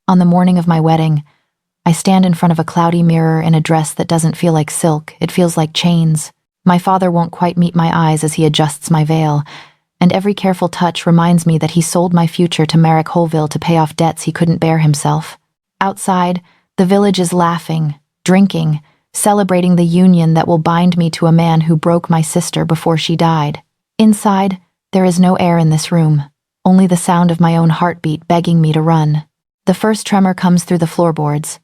On the morning of my wedding, I stand in front of a cloudy mirror in a dress that doesn't feel like silk, it feels like chains. My father won't quite meet my eyes as he adjusts my veil, and every careful touch reminds me that he sold my future to Marek Holville to pay off debts he couldn't bear himself. Outside, the village is laughing, drinking, celebrating the union that will bind me to a man who broke my sister before she died. Inside, there is no air in this room, only the sound of my own heartbeat begging me to run. The first tremor comes through the floorboards.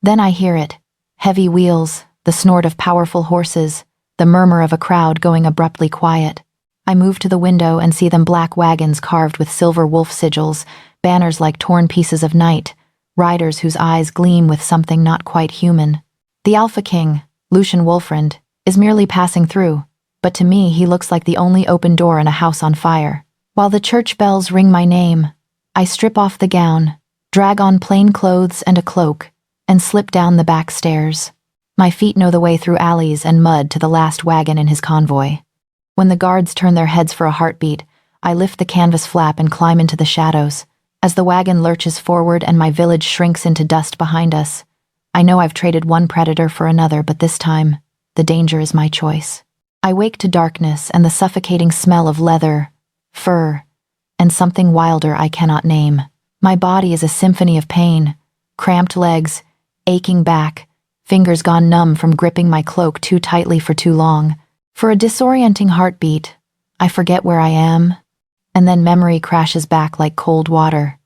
Then I hear it. Heavy wheels, the snort of powerful horses, the murmur of a crowd going abruptly quiet. I move to the window and see them black wagons carved with silver wolf sigils, banners like torn pieces of night, riders whose eyes gleam with something not quite human. The Alpha King, Lucian Wolfrend, is merely passing through, but to me he looks like the only open door in a house on fire. While the church bells ring my name, I strip off the gown, drag on plain clothes and a cloak, and slip down the back stairs. My feet know the way through alleys and mud to the last wagon in his convoy. When the guards turn their heads for a heartbeat, I lift the canvas flap and climb into the shadows. As the wagon lurches forward and my village shrinks into dust behind us, I know I've traded one predator for another, but this time, the danger is my choice. I wake to darkness and the suffocating smell of leather, fur, and something wilder I cannot name. My body is a symphony of pain, cramped legs, aching back, fingers gone numb from gripping my cloak too tightly for too long. For a disorienting heartbeat, I forget where I am, and then memory crashes back like cold water.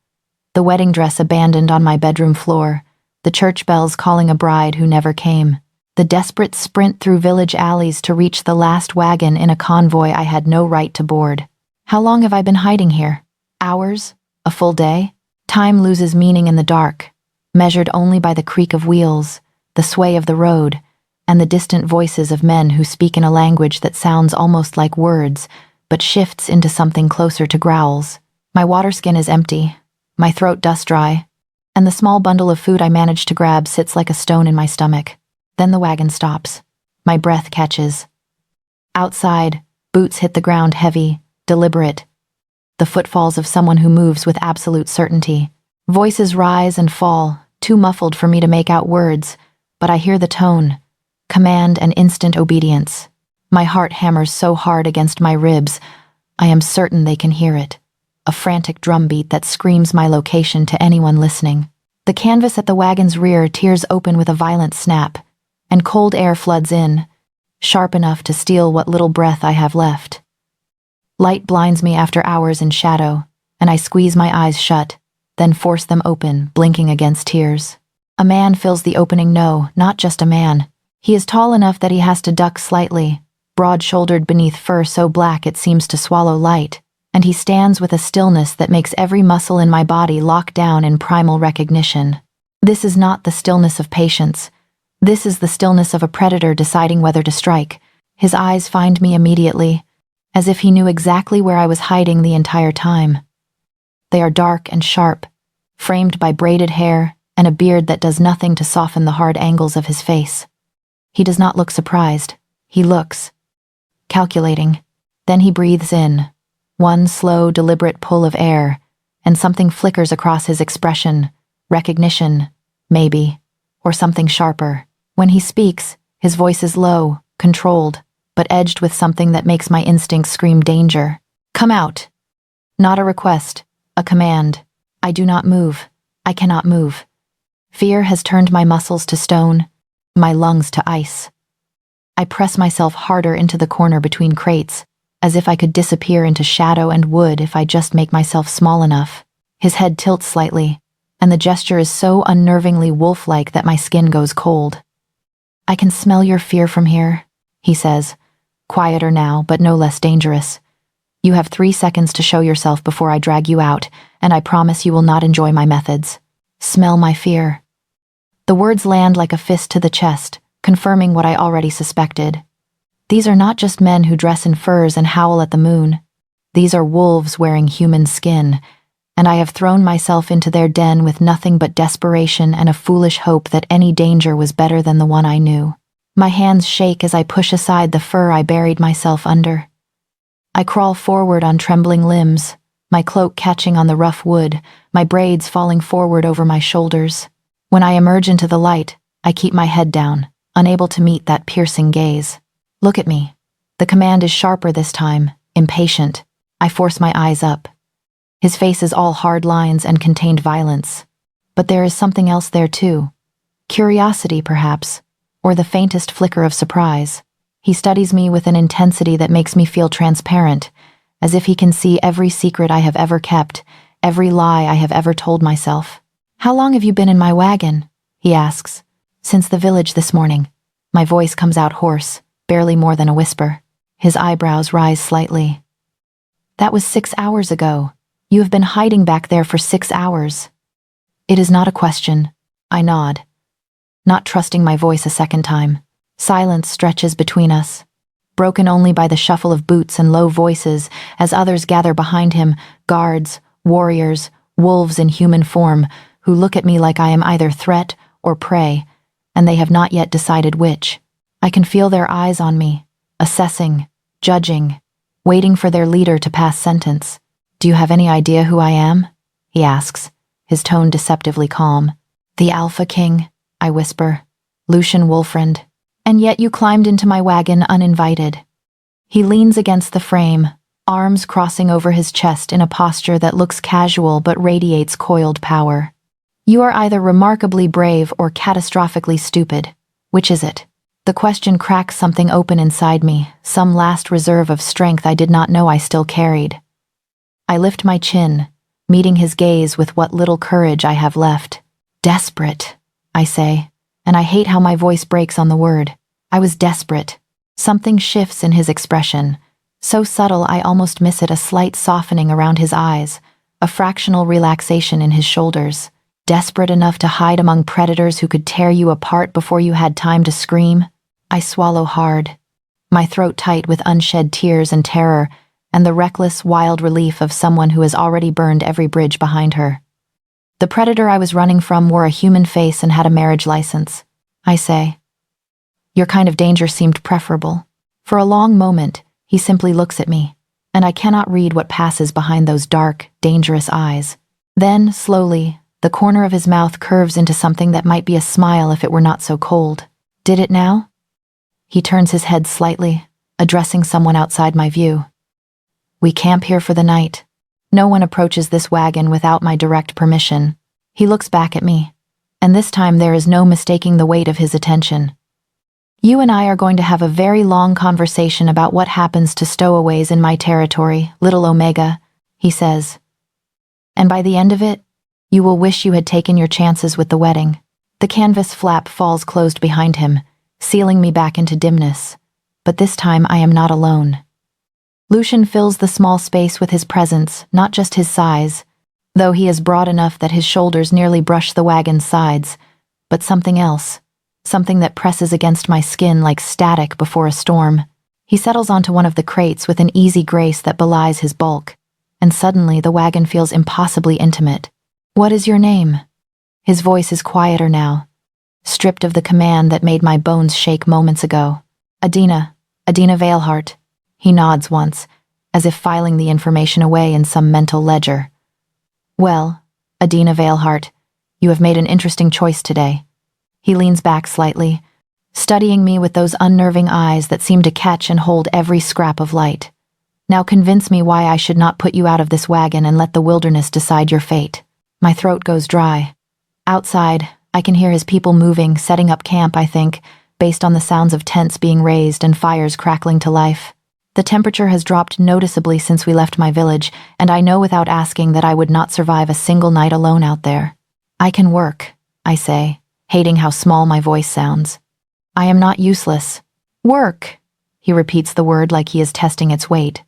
The wedding dress abandoned on my bedroom floor, the church bells calling a bride who never came, the desperate sprint through village alleys to reach the last wagon in a convoy I had no right to board. How long have I been hiding here? Hours? A full day? Time loses meaning in the dark, measured only by the creak of wheels, the sway of the road, and the distant voices of men who speak in a language that sounds almost like words, but shifts into something closer to growls. My water skin is empty, my throat dust dry, and the small bundle of food I managed to grab sits like a stone in my stomach. Then the wagon stops. My breath catches. Outside, boots hit the ground heavy, deliberate, the footfalls of someone who moves with absolute certainty. Voices rise and fall, too muffled for me to make out words, but I hear the tone, command and instant obedience. My heart hammers so hard against my ribs, I am certain they can hear it. A frantic drumbeat that screams my location to anyone listening. The canvas at the wagon's rear tears open with a violent snap, and cold air floods in, sharp enough to steal what little breath I have left. Light blinds me after hours in shadow, and I squeeze my eyes shut, then force them open, blinking against tears. A man fills the opening. No, not just a man. He is tall enough that he has to duck slightly, broad-shouldered beneath fur so black it seems to swallow light, and he stands with a stillness that makes every muscle in my body lock down in primal recognition. This is not the stillness of patience. This is the stillness of a predator deciding whether to strike. His eyes find me immediately, as if he knew exactly where I was hiding the entire time. They are dark and sharp, framed by braided hair and a beard that does nothing to soften the hard angles of his face. He does not look surprised. He looks calculating. Then he breathes in, one slow, deliberate pull of air, and something flickers across his expression. Recognition, maybe, or something sharper. When he speaks, his voice is low, controlled, but edged with something that makes my instincts scream danger. Come out. Not a request, a command. I do not move. I cannot move. Fear has turned my muscles to stone, my lungs to ice. I press myself harder into the corner between crates, as if I could disappear into shadow and wood if I just make myself small enough. His head tilts slightly, and the gesture is so unnervingly wolf-like that my skin goes cold. I can smell your fear from here, he says, quieter now, but no less dangerous. You have 3 seconds to show yourself before I drag you out, and I promise you will not enjoy my methods. Smell my fear. The words land like a fist to the chest, confirming what I already suspected. These are not just men who dress in furs and howl at the moon. These are wolves wearing human skin, and I have thrown myself into their den with nothing but desperation and a foolish hope that any danger was better than the one I knew. My hands shake as I push aside the fur I buried myself under. I crawl forward on trembling limbs, my cloak catching on the rough wood, my braids falling forward over my shoulders. When I emerge into the light, I keep my head down, unable to meet that piercing gaze. Look at me. The command is sharper this time, impatient. I force my eyes up. His face is all hard lines and contained violence. But there is something else there too. Curiosity, perhaps, or the faintest flicker of surprise. He studies me with an intensity that makes me feel transparent, as if he can see every secret I have ever kept, every lie I have ever told myself. "How long have you been in my wagon?" he asks. "Since the village this morning." My voice comes out hoarse, barely more than a whisper. His eyebrows rise slightly. "That was 6 hours ago. You have been hiding back there for 6 hours." It is not a question. I nod, not trusting my voice a second time. Silence stretches between us, broken only by the shuffle of boots and low voices as others gather behind him, guards, warriors, wolves in human form, who look at me like I am either threat or prey, and they have not yet decided which. I can feel their eyes on me, assessing, judging, waiting for their leader to pass sentence. "Do you have any idea who I am?" he asks, his tone deceptively calm. "The Alpha King," I whisper. "Lucian Wolfrend. And yet you climbed into my wagon uninvited." He leans against the frame, arms crossing over his chest in a posture that looks casual but radiates coiled power. "You are either remarkably brave or catastrophically stupid. Which is it?" The question cracks something open inside me, some last reserve of strength I did not know I still carried. I lift my chin, meeting his gaze with what little courage I have left. "Desperate," I say, and I hate how my voice breaks on the word. I was desperate. Something shifts in his expression, so subtle I almost miss it, a slight softening around his eyes, a fractional relaxation in his shoulders. Desperate enough to hide among predators who could tear you apart before you had time to scream? I swallow hard, my throat tight with unshed tears and terror, and the reckless, wild relief of someone who has already burned every bridge behind her. The predator I was running from wore a human face and had a marriage license. I say. Your kind of danger seemed preferable. For a long moment, he simply looks at me, and I cannot read what passes behind those dark, dangerous eyes. Then, slowly, the corner of his mouth curves into something that might be a smile if it were not so cold. Did it now? He turns his head slightly, addressing someone outside my view. We camp here for the night. No one approaches this wagon without my direct permission. He looks back at me, and this time there is no mistaking the weight of his attention. You and I are going to have a very long conversation about what happens to stowaways in my territory, Little Omega, he says. And by the end of it, you will wish you had taken your chances with the wedding. The canvas flap falls closed behind him, sealing me back into dimness. But this time I am not alone. Lucian fills the small space with his presence, not just his size, though he is broad enough that his shoulders nearly brush the wagon's sides, but something else, something that presses against my skin like static before a storm. He settles onto one of the crates with an easy grace that belies his bulk, and suddenly the wagon feels impossibly intimate. What is your name? His voice is quieter now, stripped of the command that made my bones shake moments ago. Adina Veilhart. He nods once, as if filing the information away in some mental ledger. Well, Adina Veilhart, you have made an interesting choice today. He leans back slightly, studying me with those unnerving eyes that seem to catch and hold every scrap of light. Now convince me why I should not put you out of this wagon and let the wilderness decide your fate. My throat goes dry. Outside, I can hear his people moving, setting up camp, I think, based on the sounds of tents being raised and fires crackling to life. The temperature has dropped noticeably since we left my village, and I know without asking that I would not survive a single night alone out there. I can work, I say, hating how small my voice sounds. I am not useless. Work, he repeats the word like he is testing its weight.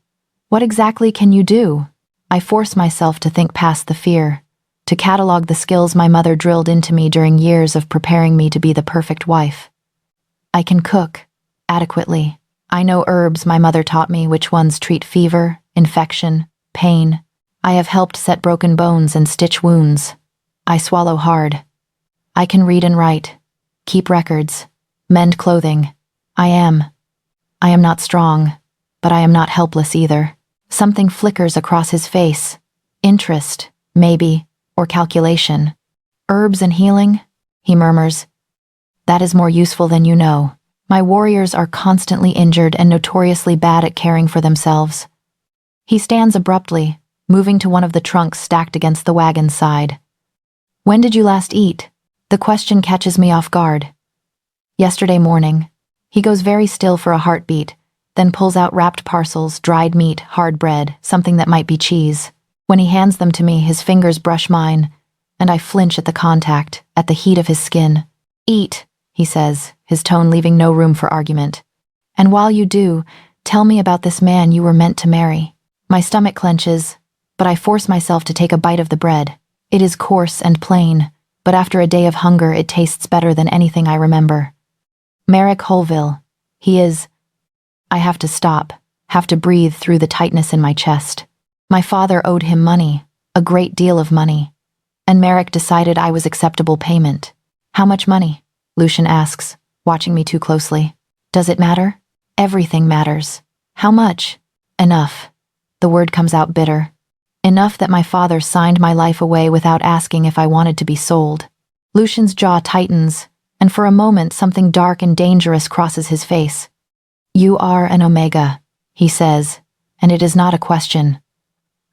What exactly can you do? I force myself to think past the fear, to catalog the skills my mother drilled into me during years of preparing me to be the perfect wife. I can cook, adequately. I know herbs my mother taught me which ones treat fever, infection, pain. I have helped set broken bones and stitch wounds. I swallow hard. I can read and write, keep records, mend clothing. I am not strong, but I am not helpless either. Something flickers across his face, Interest, maybe, or calculation. Herbs and healing, he murmurs. That is more useful than you know. My warriors are constantly injured and notoriously bad at caring for themselves. He stands abruptly, moving to one of the trunks stacked against the wagon's side. When did you last eat? The question catches me off guard. Yesterday morning. He goes very still for a heartbeat, then pulls out wrapped parcels, dried meat, hard bread, something that might be cheese. When he hands them to me, his fingers brush mine, and I flinch at the contact, at the heat of his skin. Eat, he says, his tone leaving no room for argument. And while you do, tell me about this man you were meant to marry. My stomach clenches, but I force myself to take a bite of the bread. It is coarse and plain, but after a day of hunger it tastes better than anything I remember. Marek Holville. He is... I have to stop, have to breathe through the tightness in my chest. My father owed him money, a great deal of money, and Marek decided I was acceptable payment. How much money? Lucian asks, watching me too closely. Does it matter? Everything matters. How much? Enough. The word comes out bitter. Enough that my father signed my life away without asking if I wanted to be sold. Lucian's jaw tightens, and for a moment something dark and dangerous crosses his face. You are an Omega, he says, and it is not a question.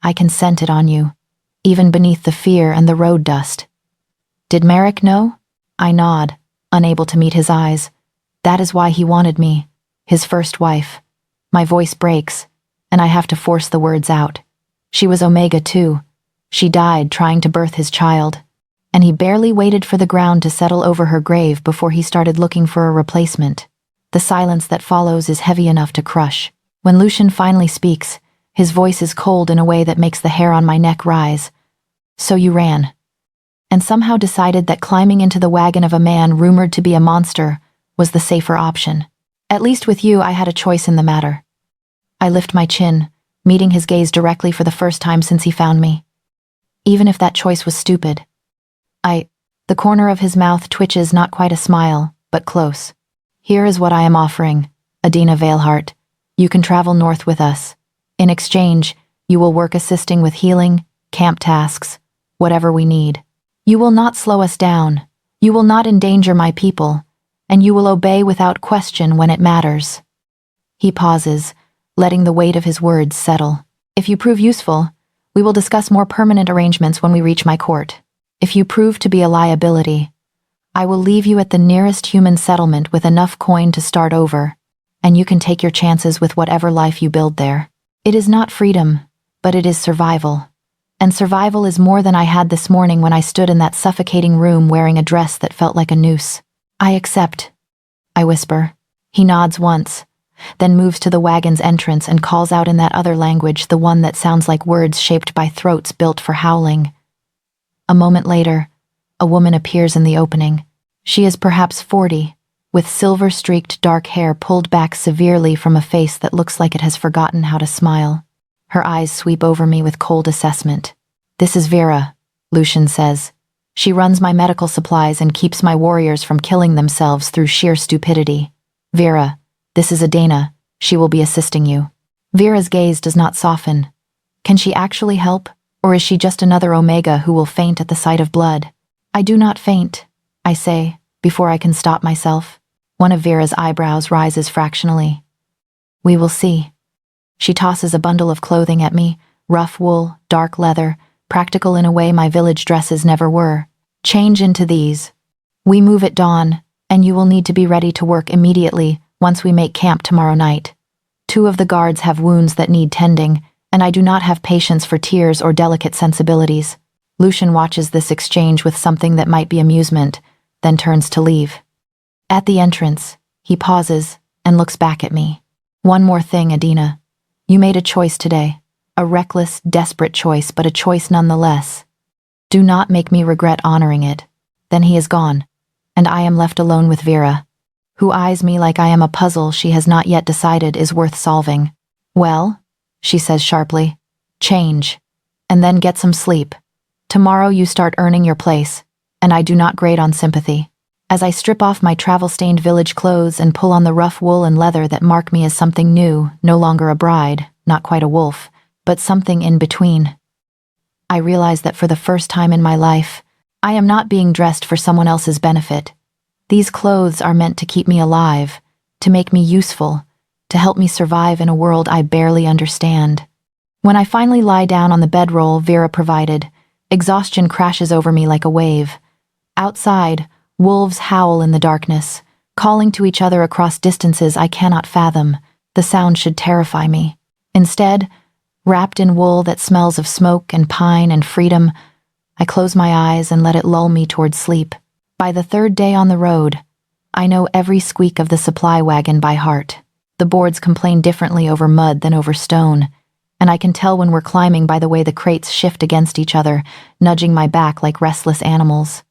I can scent it on you, even beneath the fear and the road dust. Did Marek know? I nod, unable to meet his eyes. That is why he wanted me, his first wife. My voice breaks, and I have to force the words out. She was Omega too. She died trying to birth his child, and he barely waited for the ground to settle over her grave before he started looking for a replacement. The silence that follows is heavy enough to crush. When Lucian finally speaks, his voice is cold in a way that makes the hair on my neck rise. So you ran, and somehow decided that climbing into the wagon of a man rumored to be a monster was the safer option. At least with you, I had a choice in the matter. I lift my chin, meeting his gaze directly for the first time since he found me. Even if that choice was stupid. The corner of his mouth twitches, not quite a smile, but close. Here is what I am offering, Adina Veilhart. You can travel north with us. In exchange, you will work assisting with healing, camp tasks, whatever we need. You will not slow us down. You will not endanger my people, and you will obey without question when it matters. He pauses, letting the weight of his words settle. If you prove useful, we will discuss more permanent arrangements when we reach my court. If you prove to be a liability, I will leave you at the nearest human settlement with enough coin to start over, and you can take your chances with whatever life you build there. It is not freedom, but it is survival. And survival is more than I had this morning when I stood in that suffocating room wearing a dress that felt like a noose. I accept, I whisper. He nods once, then moves to the wagon's entrance and calls out in that other language, the one that sounds like words shaped by throats built for howling. A moment later, a woman appears in the opening. She is perhaps 40, with silver-streaked dark hair pulled back severely from a face that looks like it has forgotten how to smile. Her eyes sweep over me with cold assessment. This is Vera, Lucian says. She runs my medical supplies and keeps my warriors from killing themselves through sheer stupidity. Vera, this is Adina. She will be assisting you. Vera's gaze does not soften. Can she actually help, or is she just another Omega who will faint at the sight of blood? I do not faint, I say, before I can stop myself. One of Vera's eyebrows rises fractionally. We will see. She tosses a bundle of clothing at me, rough wool, dark leather, practical in a way my village dresses never were. Change into these. We move at dawn, and you will need to be ready to work immediately once we make camp tomorrow night. 2 of the guards have wounds that need tending, and I do not have patience for tears or delicate sensibilities. Lucian watches this exchange with something that might be amusement, then turns to leave. At the entrance, he pauses and looks back at me. One more thing, Adina. You made a choice today. A reckless, desperate choice, but a choice nonetheless. Do not make me regret honoring it. Then he is gone, and I am left alone with Vera, who eyes me like I am a puzzle she has not yet decided is worth solving. Well, she says sharply, change, and then get some sleep. Tomorrow you start earning your place, and I do not grade on sympathy. As I strip off my travel-stained village clothes and pull on the rough wool and leather that mark me as something new, no longer a bride, not quite a wolf, but something in between. I realize that for the first time in my life, I am not being dressed for someone else's benefit. These clothes are meant to keep me alive, to make me useful, to help me survive in a world I barely understand. When I finally lie down on the bedroll Vera provided, exhaustion crashes over me like a wave. Outside, wolves howl in the darkness, calling to each other across distances I cannot fathom. The sound should terrify me. Instead, wrapped in wool that smells of smoke and pine and freedom, I close my eyes and let it lull me toward sleep. By the third day on the road, I know every squeak of the supply wagon by heart. The boards complain differently over mud than over stone, and I can tell when we're climbing by the way the crates shift against each other, nudging my back like restless animals.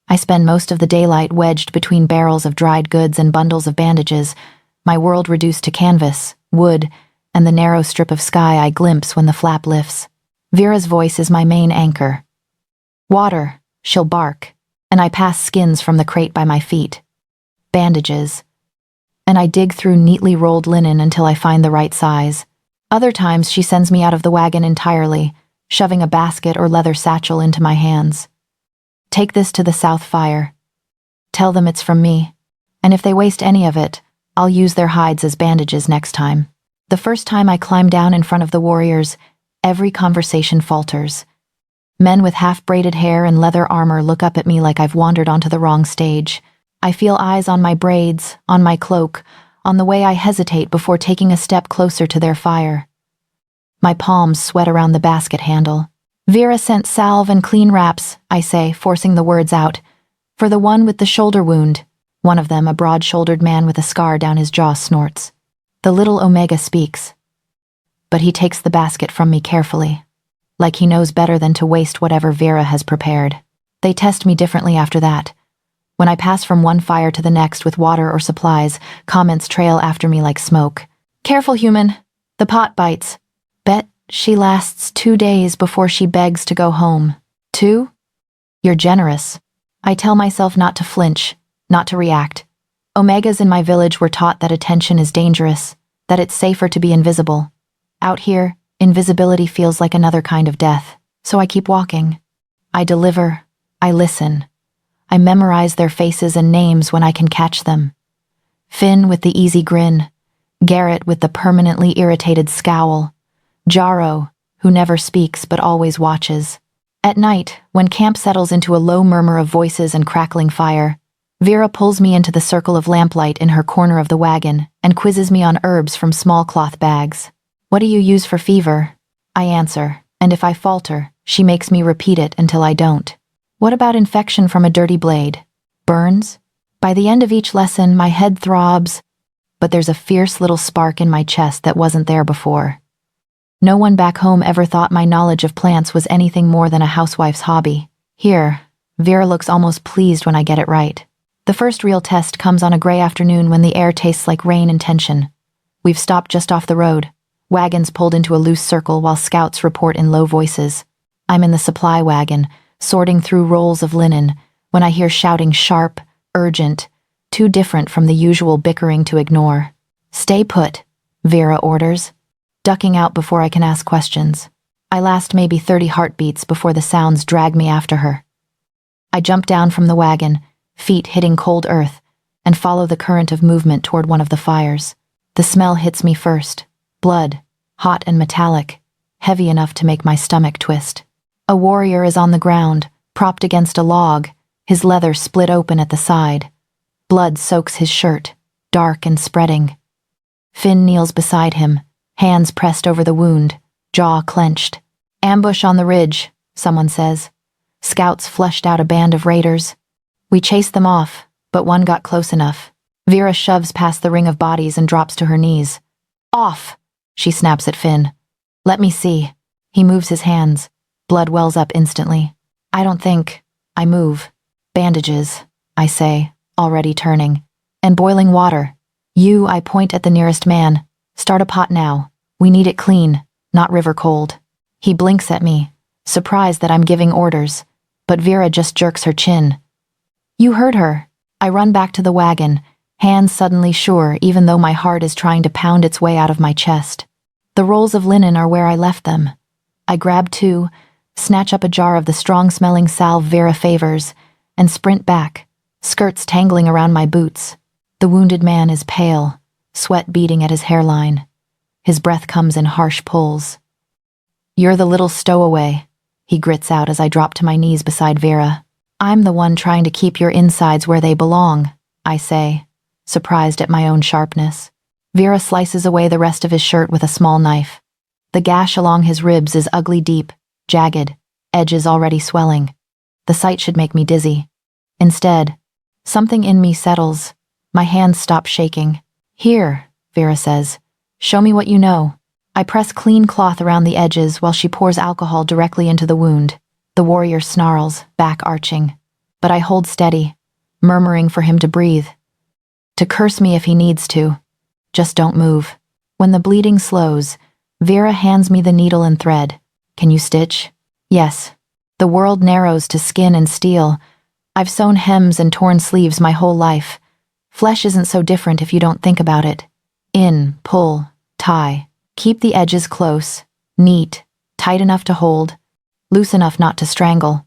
I spend most of the daylight wedged between barrels of dried goods and bundles of bandages, my world reduced to canvas, wood, and the narrow strip of sky I glimpse when the flap lifts. Vera's voice is my main anchor. Water, she'll bark, and I pass skins from the crate by my feet. Bandages. And I dig through neatly rolled linen until I find the right size. Other times she sends me out of the wagon entirely, shoving a basket or leather satchel into my hands. Take this to the South Fire. Tell them it's from me, and if they waste any of it, I'll use their hides as bandages next time. The first time I climb down in front of the warriors, every conversation falters. Men with half-braided hair and leather armor look up at me like I've wandered onto the wrong stage. I feel eyes on my braids, on my cloak, on the way I hesitate before taking a step closer to their fire. My palms sweat around the basket handle. Vera sent salve and clean wraps, I say, forcing the words out. For the one with the shoulder wound. One of them, a broad-shouldered man with a scar down his jaw, snorts. The little Omega speaks. But he takes the basket from me carefully, like he knows better than to waste whatever Vera has prepared. They test me differently after that. When I pass from one fire to the next with water or supplies, comments trail after me like smoke. Careful, human. The pot bites. Bet she lasts 2 days before she begs to go home. 2? You're generous. I tell myself not to flinch, not to react. Omegas in my village were taught that attention is dangerous, that it's safer to be invisible. Out here, invisibility feels like another kind of death, so I keep walking. I deliver. I listen. I memorize their faces and names when I can catch them. Finn with the easy grin, Garrett with the permanently irritated scowl, Jarro, who never speaks but always watches. At night, when camp settles into a low murmur of voices and crackling fire, Vera pulls me into the circle of lamplight in her corner of the wagon and quizzes me on herbs from small cloth bags. What do you use for fever? I answer, and if I falter, she makes me repeat it until I don't. What about infection from a dirty blade? Burns? By the end of each lesson, my head throbs, but there's a fierce little spark in my chest that wasn't there before. No one back home ever thought my knowledge of plants was anything more than a housewife's hobby. Here, Vera looks almost pleased when I get it right. The first real test comes on a gray afternoon when the air tastes like rain and tension. We've stopped just off the road, wagons pulled into a loose circle while scouts report in low voices. I'm in the supply wagon, sorting through rolls of linen, when I hear shouting sharp, urgent, too different from the usual bickering to ignore. Stay put, Vera orders, ducking out before I can ask questions. I last maybe 30 heartbeats before the sounds drag me after her. I jump down from the wagon, feet hitting cold earth, and follow the current of movement toward one of the fires. The smell hits me first. Blood, hot and metallic, heavy enough to make my stomach twist. A warrior is on the ground, propped against a log, his leather split open at the side. Blood soaks his shirt, dark and spreading. Finn kneels beside him, hands pressed over the wound, jaw clenched. Ambush on the ridge, someone says. Scouts flushed out a band of raiders. We chased them off, but one got close enough. Vera shoves past the ring of bodies and drops to her knees. Off, she snaps at Finn. Let me see. He moves his hands. Blood wells up instantly. I don't think. I move. Bandages, I say, already turning. And boiling water. I point at the nearest man. Start a pot now. We need it clean, not river cold. He blinks at me, surprised that I'm giving orders, but Vera just jerks her chin. You heard her. I run back to the wagon, hands suddenly sure even though my heart is trying to pound its way out of my chest. The rolls of linen are where I left them. I grab 2, snatch up a jar of the strong-smelling salve Vera favors, and sprint back, skirts tangling around my boots. The wounded man is pale, sweat beading at his hairline. His breath comes in harsh pulls. "You're the little stowaway," he grits out as I drop to my knees beside Vera. "I'm the one trying to keep your insides where they belong," I say, surprised at my own sharpness. Vera slices away the rest of his shirt with a small knife. The gash along his ribs is ugly deep, jagged, edges already swelling. The sight should make me dizzy. Instead, something in me settles. My hands stop shaking. "Here," Vera says. "Show me what you know." I press clean cloth around the edges while she pours alcohol directly into the wound. The warrior snarls, back arching. But I hold steady, murmuring for him to breathe. To curse me if he needs to. Just don't move. When the bleeding slows, Vera hands me the needle and thread. "Can you stitch?" "Yes." The world narrows to skin and steel. I've sewn hems and torn sleeves my whole life. Flesh isn't so different if you don't think about it. In, pull, tie. Keep the edges close, neat, tight enough to hold, loose enough not to strangle.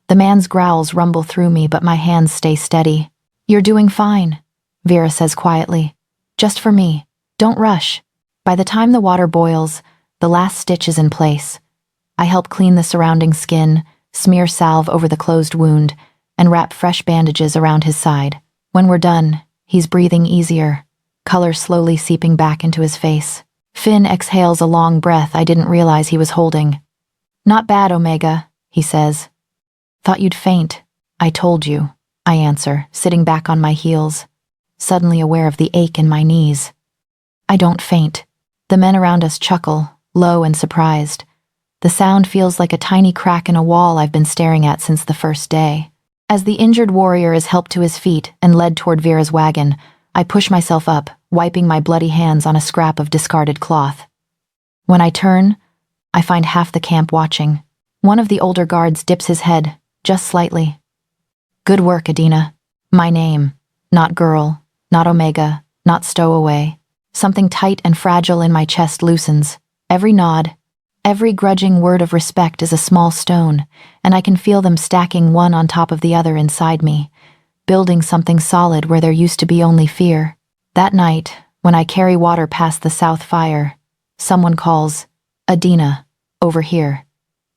The man's growls rumble through me, but my hands stay steady. "You're doing fine," Vera says quietly. "Just for me. Don't rush." By the time the water boils, the last stitch is in place. I help clean the surrounding skin, smear salve over the closed wound, and wrap fresh bandages around his side. When we're done, he's breathing easier, color slowly seeping back into his face. Finn exhales a long breath I didn't realize he was holding. "Not bad, Omega," he says. "Thought you'd faint." "I told you," I answer, sitting back on my heels, suddenly aware of the ache in my knees. I don't faint. The men around us chuckle, low and surprised. The sound feels like a tiny crack in a wall I've been staring at since the first day. As the injured warrior is helped to his feet and led toward Vera's wagon, I push myself up, wiping my bloody hands on a scrap of discarded cloth. When I turn, I find half the camp watching. One of the older guards dips his head, just slightly. "Good work, Adina." My name. Not girl, not Omega, not stowaway. Something tight and fragile in my chest loosens. Every nod, every grudging word of respect is a small stone, and I can feel them stacking one on top of the other inside me, building something solid where there used to be only fear. That night, when I carry water past the south fire, someone calls, "Adina, over here,"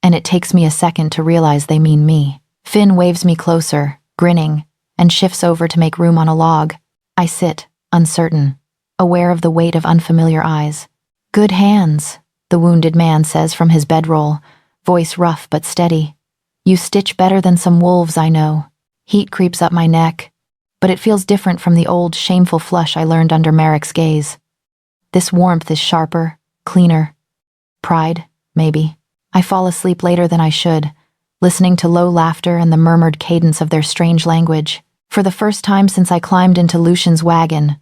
and it takes me a second to realize they mean me. Finn waves me closer, grinning, and shifts over to make room on a log. I sit, uncertain, aware of the weight of unfamiliar eyes. "Good hands," the wounded man says from his bedroll, voice rough but steady. "You stitch better than some wolves I know." Heat creeps up my neck, but it feels different from the old, shameful flush I learned under Marek's gaze. This warmth is sharper, cleaner. Pride, maybe. I fall asleep later than I should, listening to low laughter and the murmured cadence of their strange language. For the first time since I climbed into Lucian's wagon,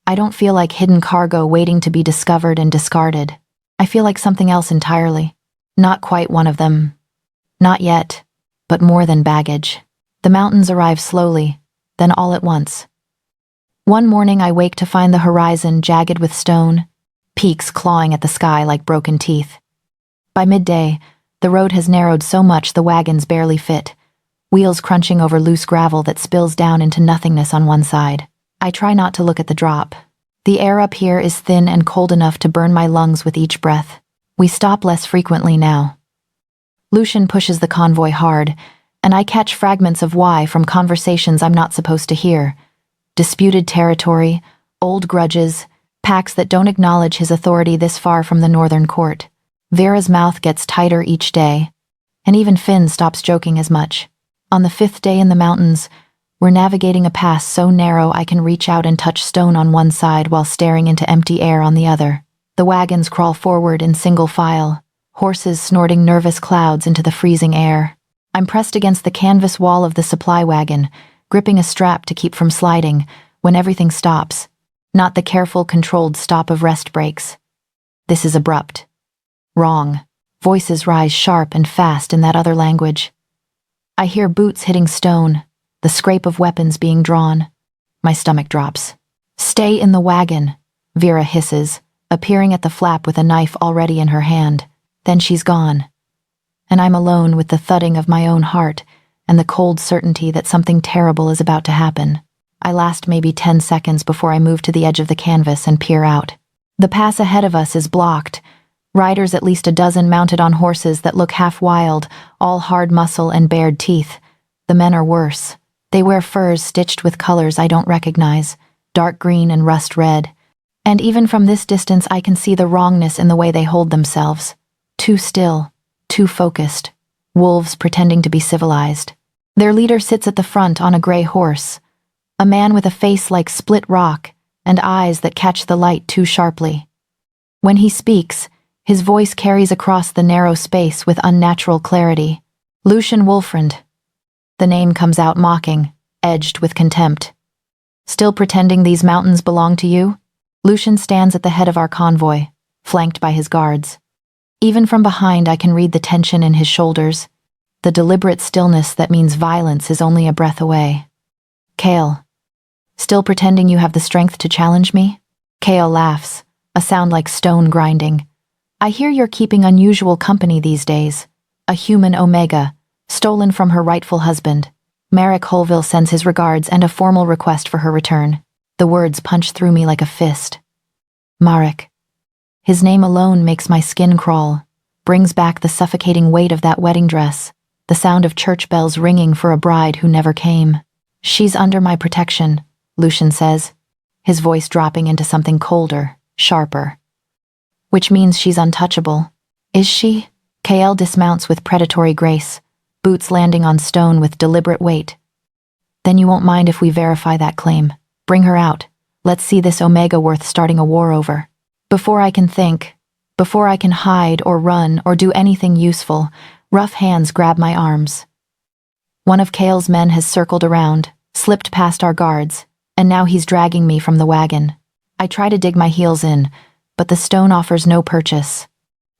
I don't feel like hidden cargo waiting to be discovered and discarded. I feel like something else entirely. Not quite one of them. Not yet, but more than baggage. The mountains arrive slowly, then all at once. One morning I wake to find the horizon jagged with stone, peaks clawing at the sky like broken teeth. By midday, the road has narrowed so much the wagons barely fit, wheels crunching over loose gravel that spills down into nothingness on one side. I try not to look at the drop. The air up here is thin and cold enough to burn my lungs with each breath. We stop less frequently now. Lucian pushes the convoy hard, and I catch fragments of why from conversations I'm not supposed to hear. Disputed territory, old grudges, pacts that don't acknowledge his authority this far from the northern court. Vera's mouth gets tighter each day, and even Finn stops joking as much. On the 5th day in the mountains, we're navigating a pass so narrow I can reach out and touch stone on one side while staring into empty air on the other. The wagons crawl forward in single file, horses snorting nervous clouds into the freezing air. I'm pressed against the canvas wall of the supply wagon, gripping a strap to keep from sliding, when everything stops. Not the careful, controlled stop of rest breaks. This is abrupt. Wrong. Voices rise sharp and fast in that other language. I hear boots hitting stone, the scrape of weapons being drawn. My stomach drops. "Stay in the wagon," Vera hisses, appearing at the flap with a knife already in her hand. Then she's gone. and I'm alone with the thudding of my own heart and the cold certainty that something terrible is about to happen. I last maybe 10 seconds before I move to the edge of the canvas and peer out. The pass ahead of us is blocked. Riders at least a dozen mounted on horses that look half wild, all hard muscle and bared teeth. The men are worse. They wear furs stitched with colors I don't recognize, dark green and rust red. And even from this distance I can see the wrongness in the way they hold themselves. Too still, too focused. Wolves pretending to be civilized. Their leader sits at the front on a gray horse. A man with a face like split rock and eyes that catch the light too sharply. When he speaks, his voice carries across the narrow space with unnatural clarity. Lucian Wolfrend. The name comes out mocking, edged with contempt. Still pretending these mountains belong to you? Lucian stands at the head of our convoy, flanked by his guards. Even from behind I can read the tension in his shoulders, the deliberate stillness that means violence is only a breath away. Kale. Still pretending you have the strength to challenge me? Kale laughs, a sound like stone grinding. I hear you're keeping unusual company these days. A human Omega, stolen from her rightful husband. Marek Holville sends his regards and a formal request for her return. The words punch through me like a fist. Marek. His name alone makes my skin crawl, brings back the suffocating weight of that wedding dress, the sound of church bells ringing for a bride who never came. She's under my protection, Lucian says, his voice dropping into something colder, sharper. Which means she's untouchable. Is she? Kael dismounts with predatory grace, boots landing on stone with deliberate weight. Then you won't mind if we verify that claim. Bring her out. Let's see this Omega worth starting a war over. Before I can think, before I can hide or run or do anything useful, rough hands grab my arms. One of Kael's men has circled around, slipped past our guards, and now he's dragging me from the wagon. I try to dig my heels in, but the stone offers no purchase.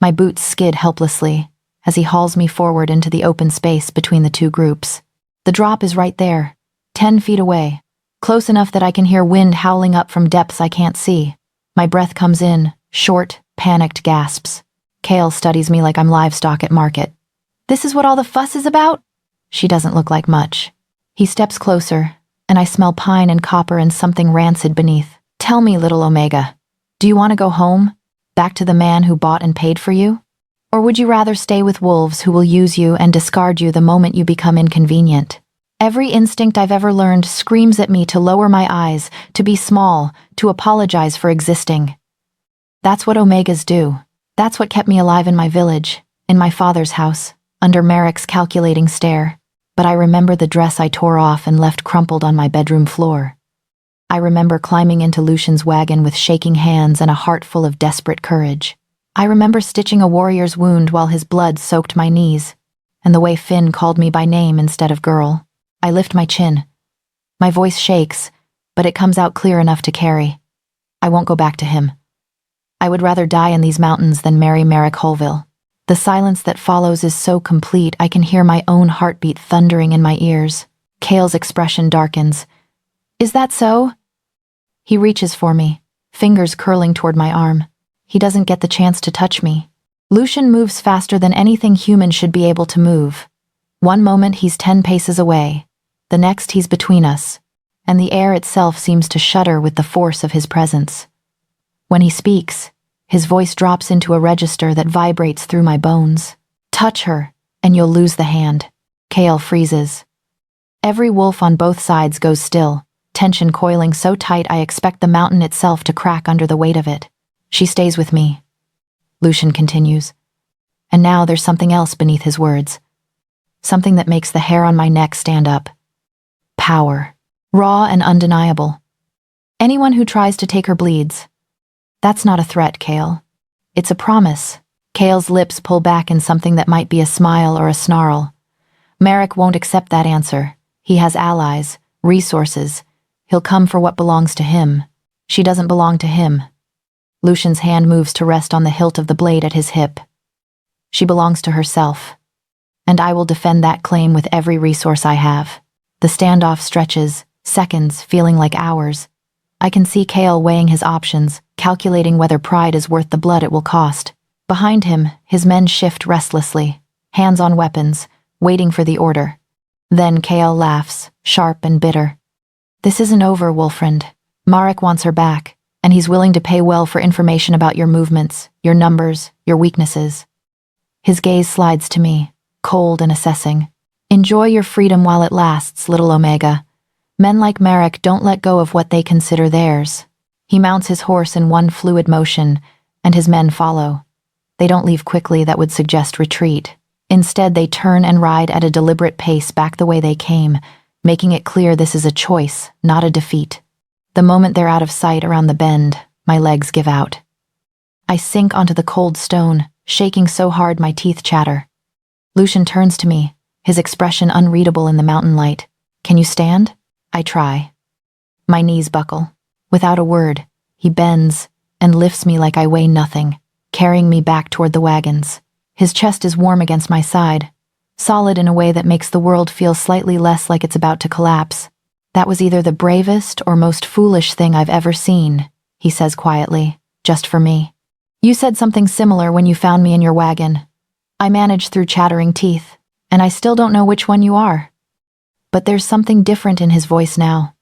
My boots skid helplessly as he hauls me forward into the open space between the two groups. The drop is right there, 10 feet away, close enough that I can hear wind howling up from depths I can't see. My breath comes in, short, panicked gasps. Kael studies me like I'm livestock at market. This is what all the fuss is about? She doesn't look like much. He steps closer, and I smell pine and copper and something rancid beneath. Tell me, little Omega, do you want to go home? Back to the man who bought and paid for you? Or would you rather stay with wolves who will use you and discard you the moment you become inconvenient? Every instinct I've ever learned screams at me to lower my eyes, to be small, to apologize for existing. That's what Omegas do. That's what kept me alive in my village, in my father's house, under Marek's calculating stare. But I remember the dress I tore off and left crumpled on my bedroom floor. I remember climbing into Lucian's wagon with shaking hands and a heart full of desperate courage. I remember stitching a warrior's wound while his blood soaked my knees, and the way Finn called me by name instead of girl. I lift my chin. My voice shakes, but it comes out clear enough to carry. I won't go back to him. I would rather die in these mountains than marry Marek Holville. The silence that follows is so complete I can hear my own heartbeat thundering in my ears. Kael's expression darkens. Is that so? He reaches for me, fingers curling toward my arm. He doesn't get the chance to touch me. Lucian moves faster than anything human should be able to move. One moment he's 10 paces away, the next he's between us, and the air itself seems to shudder with the force of his presence. When he speaks, his voice drops into a register that vibrates through my bones. Touch her, and you'll lose the hand. Kael freezes. Every wolf on both sides goes still, tension coiling so tight I expect the mountain itself to crack under the weight of it. She stays with me. Lucian continues. And now there's something else beneath his words. Something that makes the hair on my neck stand up. Power. Raw and undeniable. Anyone who tries to take her bleeds. That's not a threat, Kael. It's a promise. Kael's lips pull back in something that might be a smile or a snarl. Marek won't accept that answer. He has allies, resources. He'll come for what belongs to him. She doesn't belong to him. Lucian's hand moves to rest on the hilt of the blade at his hip. She belongs to herself. And I will defend that claim with every resource I have. The standoff stretches, seconds feeling like hours. I can see Kael weighing his options, calculating whether pride is worth the blood it will cost. Behind him, his men shift restlessly, hands on weapons, waiting for the order. Then Kale laughs, sharp and bitter. This isn't over, Wolfrend. Marek wants her back, and he's willing to pay well for information about your movements, your numbers, your weaknesses. His gaze slides to me, cold and assessing. Enjoy your freedom while it lasts, little Omega. Men like Marek don't let go of what they consider theirs. He mounts his horse in one fluid motion, and his men follow. They don't leave quickly that would suggest retreat. Instead, they turn and ride at a deliberate pace back the way they came, making it clear this is a choice, not a defeat. The moment they're out of sight around the bend, my legs give out. I sink onto the cold stone, shaking so hard my teeth chatter. Lucian turns to me, his expression unreadable in the mountain light. Can you stand? I try. My knees buckle. Without a word, he bends and lifts me like I weigh nothing, carrying me back toward the wagons. His chest is warm against my side, solid in a way that makes the world feel slightly less like it's about to collapse. That was either the bravest or most foolish thing I've ever seen, he says quietly, just for me. You said something similar when you found me in your wagon. I managed through chattering teeth, and I still don't know which one you are. But there's something different in his voice now.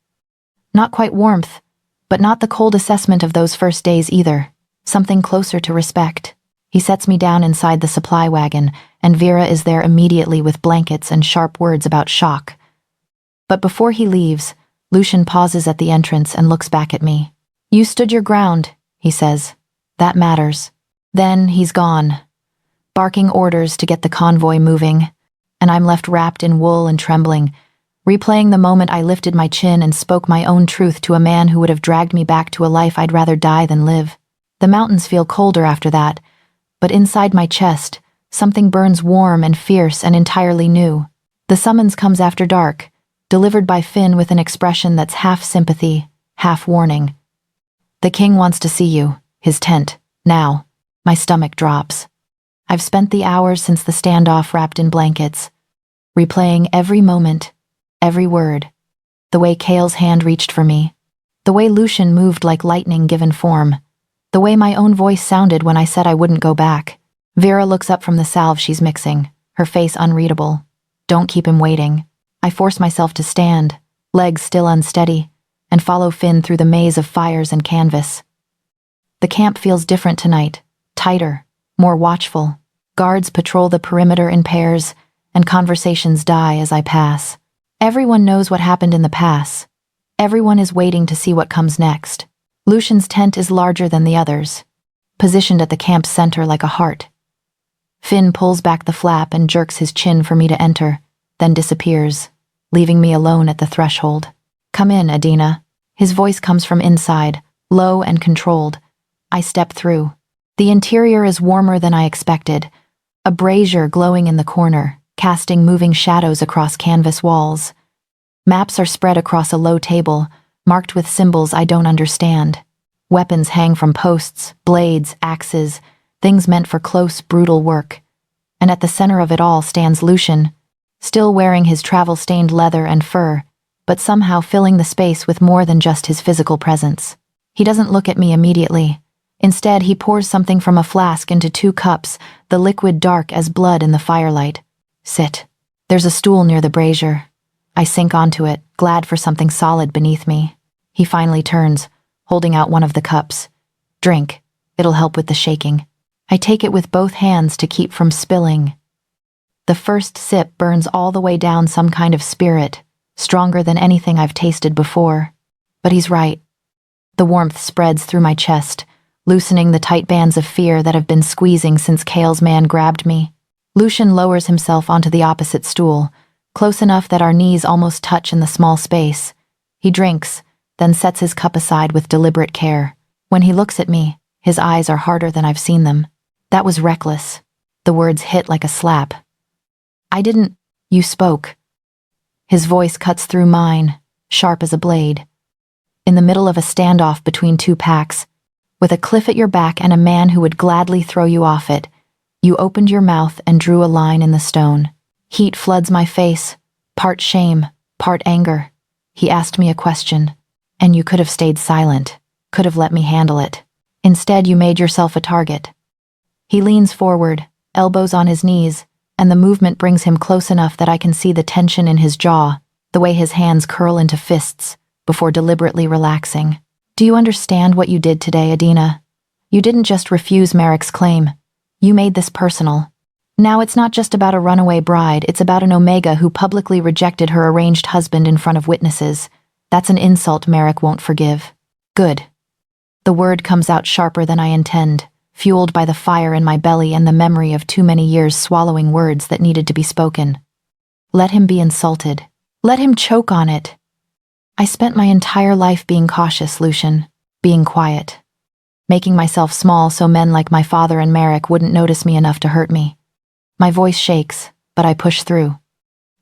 Not quite warmth, but not the cold assessment of those first days either. Something closer to respect. He sets me down inside the supply wagon, and Vera is there immediately with blankets and sharp words about shock. But before he leaves, Lucian pauses at the entrance and looks back at me. You stood your ground, he says. That matters. Then he's gone, barking orders to get the convoy moving, and I'm left wrapped in wool and trembling, replaying the moment I lifted my chin and spoke my own truth to a man who would have dragged me back to a life I'd rather die than live. The mountains feel colder after that, but inside my chest, something burns warm and fierce and entirely new. The summons comes after dark, delivered by Finn with an expression that's half sympathy, half warning. The king wants to see you, his tent, now. My stomach drops. I've spent the hours since the standoff wrapped in blankets, replaying every moment, every word, the way Kale's hand reached for me, the way Lucian moved like lightning given form, the way my own voice sounded when I said I wouldn't go back. Vera looks up from the salve she's mixing, her face unreadable. Don't keep him waiting. I force myself to stand, legs still unsteady, and follow Finn through the maze of fires and canvas. The camp feels different tonight, tighter, more watchful. Guards patrol the perimeter in pairs, and conversations die as I pass. Everyone knows what happened in the pass. Everyone is waiting to see what comes next. Lucian's tent is larger than the others, positioned at the camp's center like a heart. Finn pulls back the flap and jerks his chin for me to enter, then disappears, leaving me alone at the threshold. Come in, Adina. His voice comes from inside, low and controlled. I step through. The interior is warmer than I expected, a brazier glowing in the corner, casting moving shadows across canvas walls. Maps are spread across a low table, marked with symbols I don't understand. Weapons hang from posts, blades, axes, things meant for close, brutal work. And at the center of it all stands Lucian, still wearing his travel-stained leather and fur, but somehow filling the space with more than just his physical presence. He doesn't look at me immediately. Instead, he pours something from a flask into 2 cups, the liquid dark as blood in the firelight. Sit. There's a stool near the brazier. I sink onto it, glad for something solid beneath me. He finally turns, holding out one of the cups. Drink. It'll help with the shaking. I take it with both hands to keep from spilling. The first sip burns all the way down some kind of spirit, stronger than anything I've tasted before. But he's right. The warmth spreads through my chest, loosening the tight bands of fear that have been squeezing since Kale's man grabbed me. Lucian lowers himself onto the opposite stool, close enough that our knees almost touch in the small space. He drinks, then sets his cup aside with deliberate care. When he looks at me, his eyes are harder than I've seen them. That was reckless. The words hit like a slap. I didn't. You spoke. His voice cuts through mine, sharp as a blade. In the middle of a standoff between 2 packs, with a cliff at your back and a man who would gladly throw you off it, you opened your mouth and drew a line in the stone. Heat floods my face, part shame, part anger. He asked me a question, and you could have stayed silent, could have let me handle it. Instead, you made yourself a target. He leans forward, elbows on his knees, and the movement brings him close enough that I can see the tension in his jaw, the way his hands curl into fists, before deliberately relaxing. Do you understand what you did today, Adina? You didn't just refuse Marek's claim. You made this personal. Now it's not just about a runaway bride, it's about an Omega who publicly rejected her arranged husband in front of witnesses. That's an insult Marek won't forgive. Good. The word comes out sharper than I intend, fueled by the fire in my belly and the memory of too many years swallowing words that needed to be spoken. Let him be insulted. Let him choke on it. I spent my entire life being cautious, Lucian, being quiet, making myself small so men like my father and Marek wouldn't notice me enough to hurt me. My voice shakes, but I push through.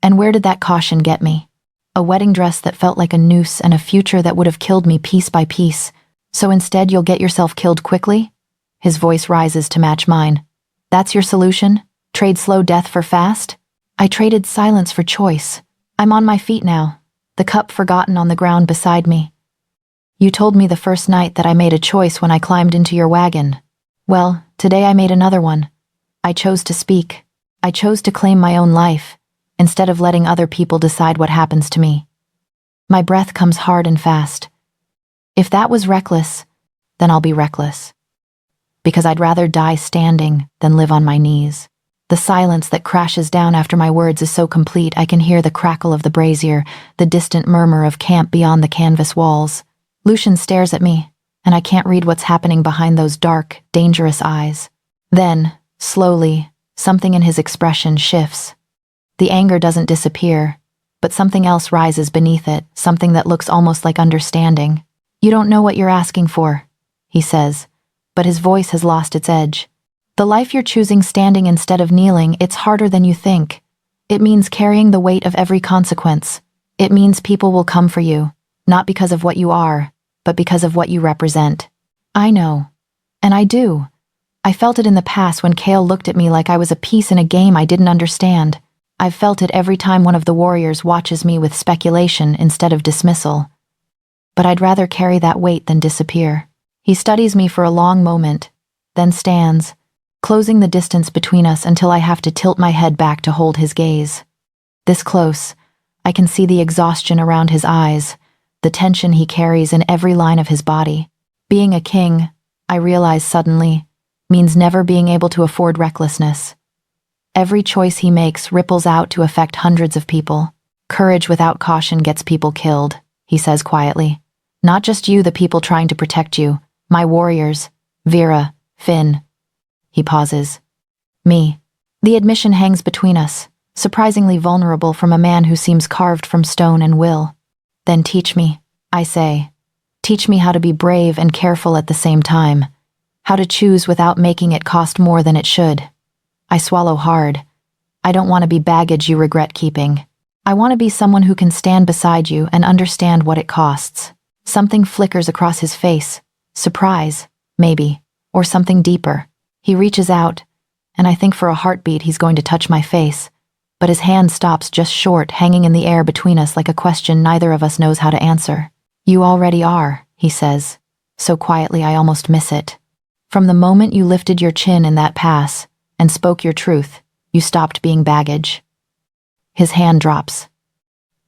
And where did that caution get me? A wedding dress that felt like a noose and a future that would have killed me piece by piece. So instead you'll get yourself killed quickly? His voice rises to match mine. That's your solution? Trade slow death for fast? I traded silence for choice. I'm on my feet now, the cup forgotten on the ground beside me. You told me the first night that I made a choice when I climbed into your wagon. Well, today I made another one. I chose to speak. I chose to claim my own life, instead of letting other people decide what happens to me. My breath comes hard and fast. If that was reckless, then I'll be reckless. Because I'd rather die standing than live on my knees. The silence that crashes down after my words is so complete I can hear the crackle of the brazier, the distant murmur of camp beyond the canvas walls. Lucian stares at me, and I can't read what's happening behind those dark, dangerous eyes. Then, slowly, something in his expression shifts. The anger doesn't disappear, but something else rises beneath it, something that looks almost like understanding. You don't know what you're asking for, he says, but his voice has lost its edge. The life you're choosing standing instead of kneeling, it's harder than you think. It means carrying the weight of every consequence. It means people will come for you, not because of what you are, but because of what you represent. I know. And I do. I felt it in the past when Kale looked at me like I was a piece in a game I didn't understand. I've felt it every time one of the warriors watches me with speculation instead of dismissal. But I'd rather carry that weight than disappear. He studies me for a long moment, then stands, closing the distance between us until I have to tilt my head back to hold his gaze. This close, I can see the exhaustion around his eyes, the tension he carries in every line of his body. Being a king, I realize suddenly, means never being able to afford recklessness. Every choice he makes ripples out to affect hundreds of people. Courage without caution gets people killed, he says quietly. Not just you, the people trying to protect you, my warriors, Vera, Finn. He pauses. Me. The admission hangs between us, surprisingly vulnerable from a man who seems carved from stone and will. Then teach me, I say. Teach me how to be brave and careful at the same time. How to choose without making it cost more than it should. I swallow hard. I don't want to be baggage you regret keeping. I want to be someone who can stand beside you and understand what it costs. Something flickers across his face. Surprise, maybe, or something deeper. He reaches out, and I think for a heartbeat he's going to touch my face, but his hand stops just short, hanging in the air between us like a question neither of us knows how to answer. You already are, he says, so quietly I almost miss it. From the moment you lifted your chin in that pass and spoke your truth, you stopped being baggage. His hand drops.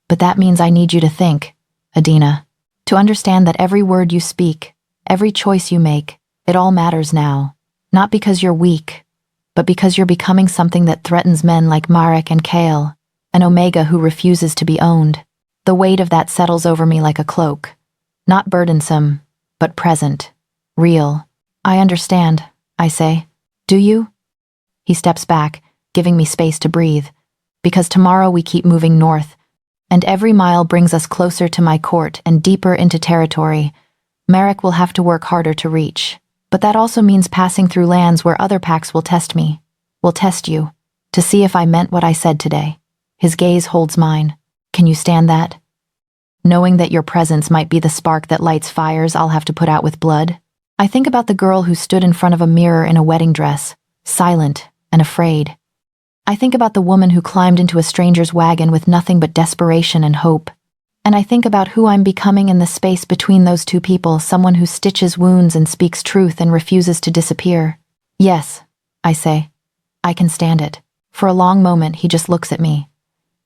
But that means I need you to think, Adina, to understand that every word you speak, every choice you make, it all matters now. Not because you're weak, but because you're becoming something that threatens men like Marek and Kale, an Omega who refuses to be owned. The weight of that settles over me like a cloak. Not burdensome, but present, real. I understand, I say. Do you? He steps back, giving me space to breathe. Because tomorrow we keep moving north, and every mile brings us closer to my court and deeper into territory. Marek will have to work harder to reach. But that also means passing through lands where other packs will test me, will test you, to see if I meant what I said today. His gaze holds mine. Can you stand that? Knowing that your presence might be the spark that lights fires I'll have to put out with blood? I think about the girl who stood in front of a mirror in a wedding dress, silent and afraid. I think about the woman who climbed into a stranger's wagon with nothing but desperation and hope. And I think about who I'm becoming in the space between those two people, someone who stitches wounds and speaks truth and refuses to disappear. Yes, I say. I can stand it. For a long moment, he just looks at me,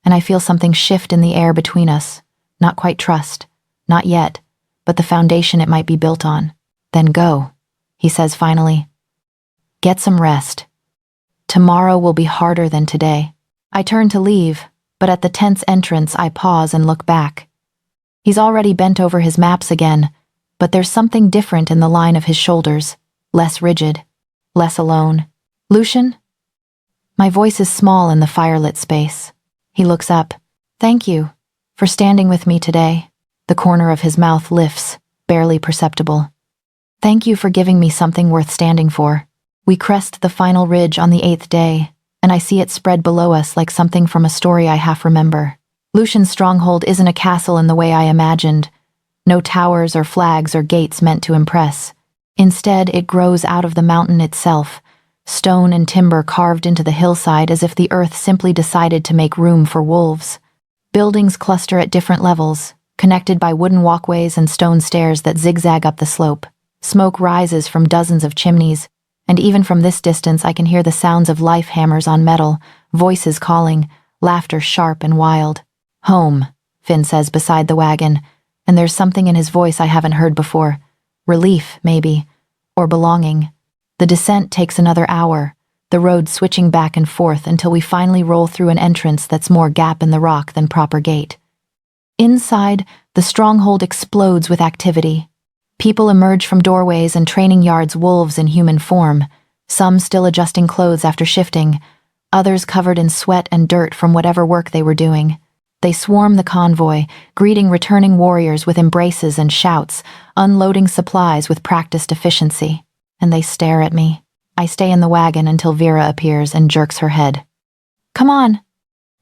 and I feel something shift in the air between us. Not quite trust, not yet, but the foundation it might be built on. Then go, he says finally. Get some rest. Tomorrow will be harder than today. I turn to leave, but at the tent's entrance I pause and look back. He's already bent over his maps again, but there's something different in the line of his shoulders, less rigid, less alone. Lucian? My voice is small in the firelit space. He looks up. Thank you for standing with me today. The corner of his mouth lifts, barely perceptible. Thank you for giving me something worth standing for. We crest the final ridge on the 8th day, and I see it spread below us like something from a story I half remember. Lucian's stronghold isn't a castle in the way I imagined. No towers or flags or gates meant to impress. Instead, it grows out of the mountain itself, stone and timber carved into the hillside as if the earth simply decided to make room for wolves. Buildings cluster at different levels, connected by wooden walkways and stone stairs that zigzag up the slope. Smoke rises from dozens of chimneys, and even from this distance I can hear the sounds of life hammers on metal, voices calling, laughter sharp and wild. Home, Finn says beside the wagon, and there's something in his voice I haven't heard before. Relief, maybe, or belonging. The descent takes another hour, the road switching back and forth until we finally roll through an entrance that's more gap in the rock than proper gate. Inside, the stronghold explodes with activity. People emerge from doorways and training yards, wolves in human form, some still adjusting clothes after shifting, others covered in sweat and dirt from whatever work they were doing. They swarm the convoy, greeting returning warriors with embraces and shouts, unloading supplies with practiced efficiency. And they stare at me. I stay in the wagon until Vera appears and jerks her head. Come on.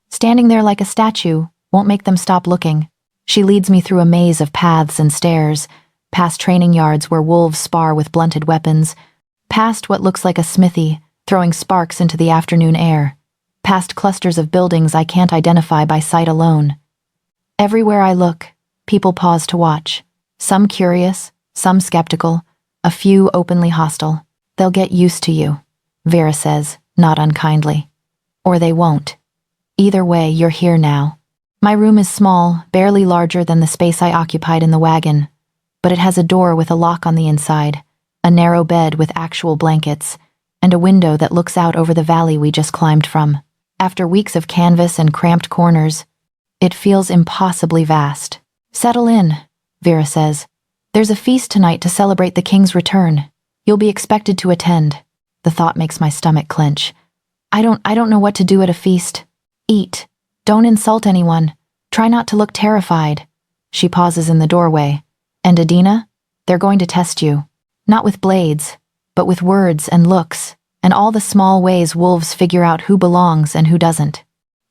Standing there like a statue won't make them stop looking. She leads me through a maze of paths and stairs, past training yards where wolves spar with blunted weapons, past what looks like a smithy, throwing sparks into the afternoon air, past clusters of buildings I can't identify by sight alone. Everywhere I look, people pause to watch, some curious, some skeptical, a few openly hostile. They'll get used to you, Vera says, not unkindly. Or they won't. Either way, you're here now. My room is small, barely larger than the space I occupied in the wagon, but it has a door with a lock on the inside, a narrow bed with actual blankets, and a window that looks out over the valley we just climbed from. After weeks of canvas and cramped corners, it feels impossibly vast. Settle in, Vera says. There's a feast tonight to celebrate the king's return. You'll be expected to attend. The thought makes my stomach clench. I don't know what to do at a feast. Eat. Don't insult anyone. Try not to look terrified. She pauses in the doorway. And Adina? They're going to test you. Not with blades, but with words and looks, and all the small ways wolves figure out who belongs and who doesn't.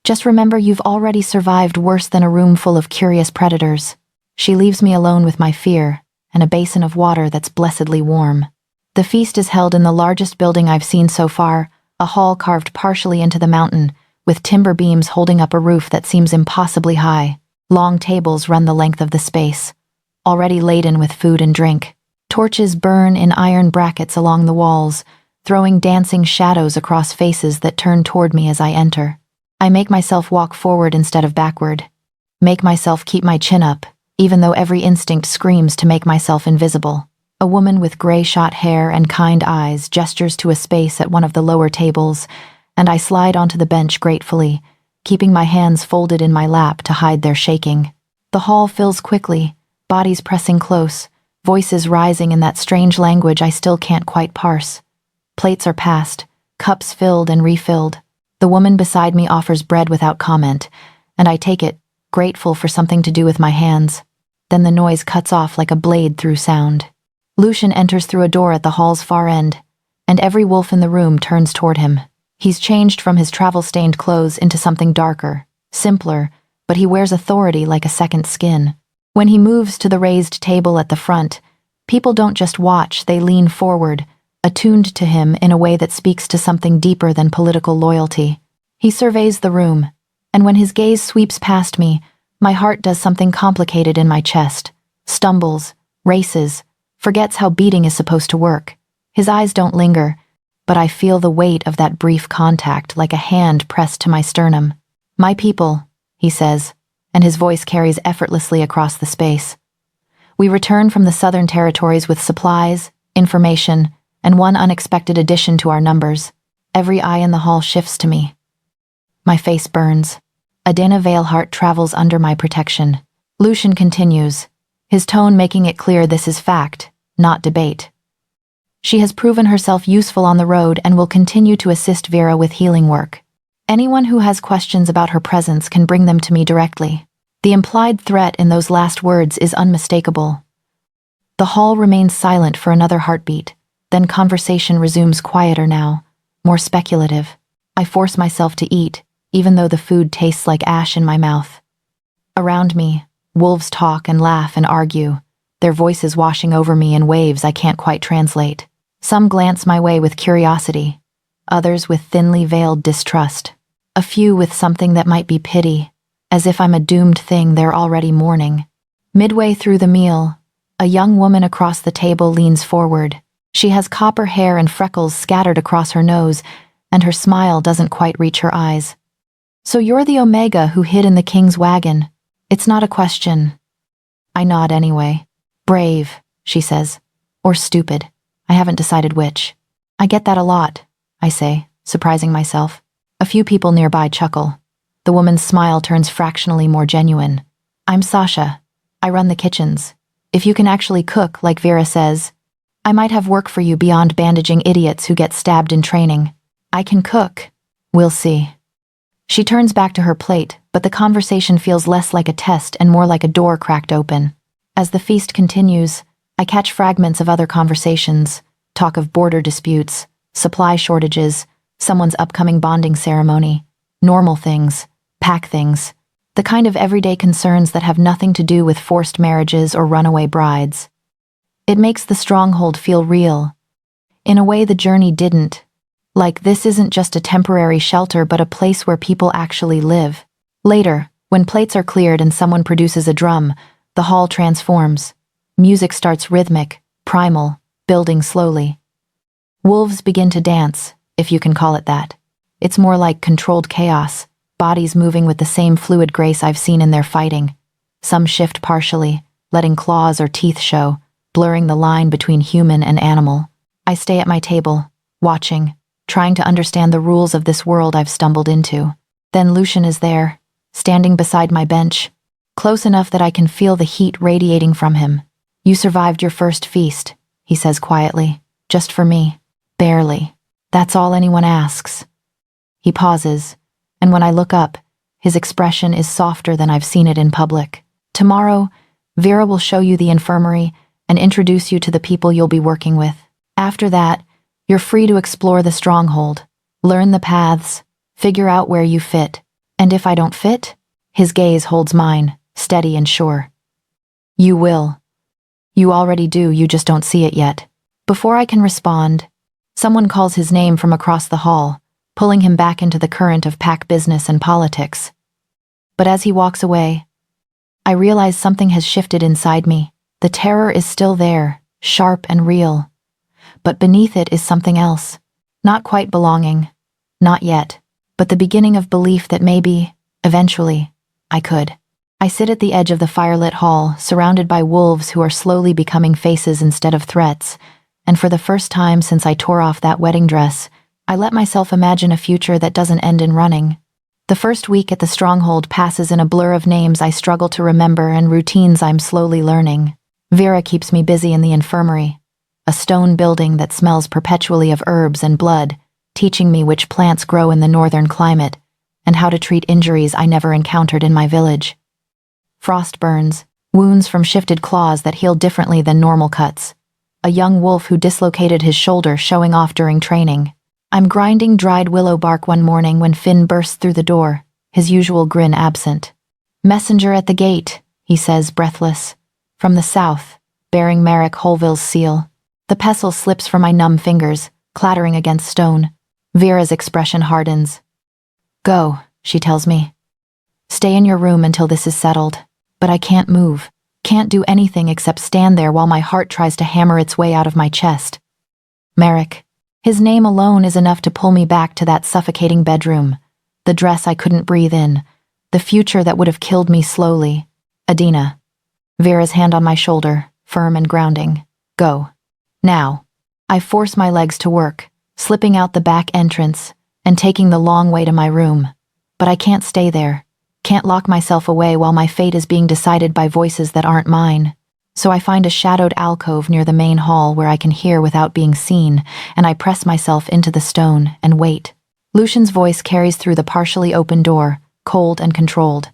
Just remember you've already survived worse than a room full of curious predators. She leaves me alone with my fear, and a basin of water that's blessedly warm. The feast is held in the largest building I've seen so far, a hall carved partially into the mountain, with timber beams holding up a roof that seems impossibly high. Long tables run the length of the space, already laden with food and drink. Torches burn in iron brackets along the walls, throwing dancing shadows across faces that turn toward me as I enter. I make myself walk forward instead of backward. Make myself keep my chin up, even though every instinct screams to make myself invisible. A woman with gray-shot hair and kind eyes gestures to a space at one of the lower tables, and I slide onto the bench gratefully, keeping my hands folded in my lap to hide their shaking. The hall fills quickly, bodies pressing close, voices rising in that strange language I still can't quite parse. Plates are passed, cups filled and refilled. The woman beside me offers bread without comment, and I take it, grateful for something to do with my hands. Then the noise cuts off like a blade through sound. Lucian enters through a door at the hall's far end, and every wolf in the room turns toward him. He's changed from his travel-stained clothes into something darker, simpler, but he wears authority like a second skin. When he moves to the raised table at the front, people don't just watch, they lean forward, attuned to him in a way that speaks to something deeper than political loyalty. He surveys the room, and when his gaze sweeps past me, my heart does something complicated in my chest, stumbles, races, forgets how beating is supposed to work. His eyes don't linger. but I feel the weight of that brief contact like a hand pressed to my sternum. "My people," he says, and his voice carries effortlessly across the space. We return from the Southern Territories with supplies, information, and one unexpected addition to our numbers. Every eye in the hall shifts to me. My face burns. Adena Veilhart travels under my protection. Lucian continues, his tone making it clear this is fact, not debate. She has proven herself useful on the road and will continue to assist Vera with healing work. Anyone who has questions about her presence can bring them to me directly. The implied threat in those last words is unmistakable. The hall remains silent for another heartbeat, then conversation resumes quieter now, more speculative. I force myself to eat, even though the food tastes like ash in my mouth. Around me, wolves talk and laugh and argue, their voices washing over me in waves I can't quite translate. Some glance my way with curiosity, others with thinly veiled distrust, a few with something that might be pity, as if I'm a doomed thing they're already mourning. Midway through the meal, a young woman across the table leans forward. She has copper hair and freckles scattered across her nose, and her smile doesn't quite reach her eyes. "So you're the Omega who hid in the king's wagon. It's not a question." I nod anyway. "Brave," she says. "Or stupid. I haven't decided which." "I get that a lot," I say, surprising myself. A few people nearby chuckle. The woman's smile turns fractionally more genuine. "I'm Sasha. I run the kitchens. If you can actually cook, like Vera says, I might have work for you beyond bandaging idiots who get stabbed in training. I can cook. We'll see." She turns back to her plate, but the conversation feels less like a test and more like a door cracked open. As the feast continues, I catch fragments of other conversations, talk of border disputes, supply shortages, someone's upcoming bonding ceremony, normal things, pack things, the kind of everyday concerns that have nothing to do with forced marriages or runaway brides. It makes the stronghold feel real, in a way the journey didn't. Like this isn't just a temporary shelter but a place where people actually live. Later, when plates are cleared and someone produces a drum, the hall transforms. Music starts rhythmic, primal, building slowly. Wolves begin to dance, if you can call it that. It's more like controlled chaos, bodies moving with the same fluid grace I've seen in their fighting. Some shift partially, letting claws or teeth show, blurring the line between human and animal. I stay at my table, watching, trying to understand the rules of this world I've stumbled into. Then Lucian is there, standing beside my bench, close enough that I can feel the heat radiating from him. "You survived your first feast," he says quietly, "just for me. Barely. That's all anyone asks." He pauses, and when I look up, his expression is softer than I've seen it in public. "Tomorrow, Vera will show you the infirmary and introduce you to the people you'll be working with. After that, you're free to explore the stronghold, learn the paths, figure out where you fit. And if I don't fit?" His gaze holds mine, steady and sure. "You will. You already do, you just don't see it yet." Before I can respond, someone calls his name from across the hall, pulling him back into the current of pack business and politics. But as he walks away, I realize something has shifted inside me. The terror is still there, sharp and real. But beneath it is something else. Not quite belonging. Not yet. But the beginning of belief that maybe, eventually, I could. I sit at the edge of the firelit hall, surrounded by wolves who are slowly becoming faces instead of threats, and for the first time since I tore off that wedding dress, I let myself imagine a future that doesn't end in running. The first week at the stronghold passes in a blur of names I struggle to remember and routines I'm slowly learning. Vera keeps me busy in the infirmary, a stone building that smells perpetually of herbs and blood, teaching me which plants grow in the northern climate and how to treat injuries I never encountered in my village. Frost burns, wounds from shifted claws that heal differently than normal cuts. A young wolf who dislocated his shoulder showing off during training. I'm grinding dried willow bark one morning when Finn bursts through the door, his usual grin absent. "Messenger at the gate," he says, breathless. From the south, bearing Marek Holville's seal. The pestle slips from my numb fingers, clattering against stone. Vera's expression hardens. "Go," she tells me. "Stay in your room until this is settled." But I can't move, can't do anything except stand there while my heart tries to hammer its way out of my chest. Marek. His name alone is enough to pull me back to that suffocating bedroom, the dress I couldn't breathe in, the future that would have killed me slowly. Adina. Vera's hand on my shoulder, firm and grounding. Go. Now. I force my legs to work, slipping out the back entrance and taking the long way to my room. But I can't stay there. Can't lock myself away while my fate is being decided by voices that aren't mine. So I find a shadowed alcove near the main hall where I can hear without being seen, and I press myself into the stone and wait. Lucian's voice carries through the partially open door, cold and controlled.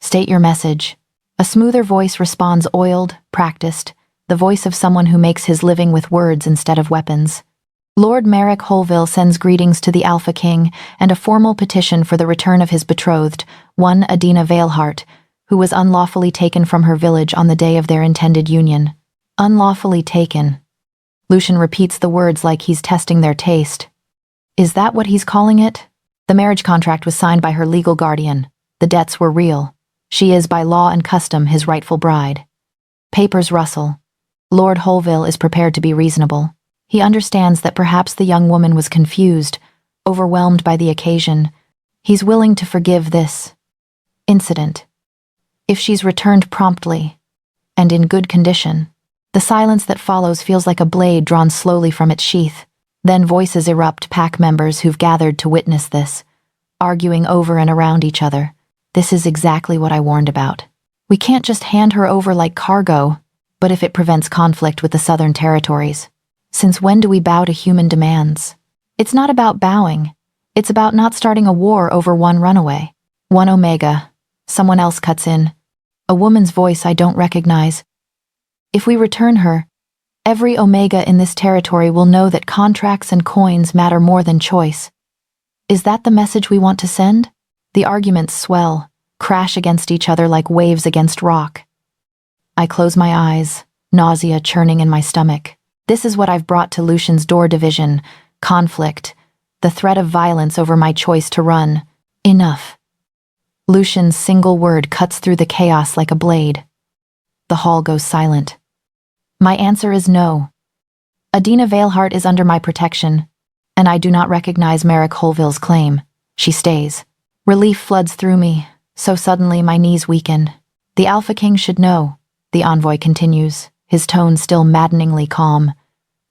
State your message. A smoother voice responds, oiled, practiced, the voice of someone who makes his living with words instead of weapons. Lord Marek Holville sends greetings to the Alpha King and a formal petition for the return of his betrothed, one Adina Veilhart, who was unlawfully taken from her village on the day of their intended union. Unlawfully taken. Lucian repeats the words like he's testing their taste. Is that what he's calling it? The marriage contract was signed by her legal guardian. The debts were real. She is by law and custom his rightful bride. Papers rustle. Lord Holville is prepared to be reasonable. He understands that perhaps the young woman was confused, overwhelmed by the occasion. He's willing to forgive this incident if she's returned promptly and in good condition. The silence that follows feels like a blade drawn slowly from its sheath. Then voices erupt, pack members who've gathered to witness this, arguing over and around each other. This is exactly what I warned about. We can't just hand her over like cargo, but if it prevents conflict with the southern territories. Since when do we bow to human demands? It's not about bowing. It's about not starting a war over one runaway. One Omega. Someone else cuts in. A woman's voice I don't recognize. If we return her, every Omega in this territory will know that contracts and coins matter more than choice. Is that the message we want to send? The arguments swell, crash against each other like waves against rock. I close my eyes, nausea churning in my stomach. This is what I've brought to Lucian's door division, conflict, the threat of violence over my choice to run. Enough. Lucian's single word cuts through the chaos like a blade. The hall goes silent. My answer is no. Adina Veilhart is under my protection, and I do not recognize Marek Holville's claim. She stays. Relief floods through me, so suddenly my knees weaken. The Alpha King should know, the envoy continues, his tone still maddeningly calm,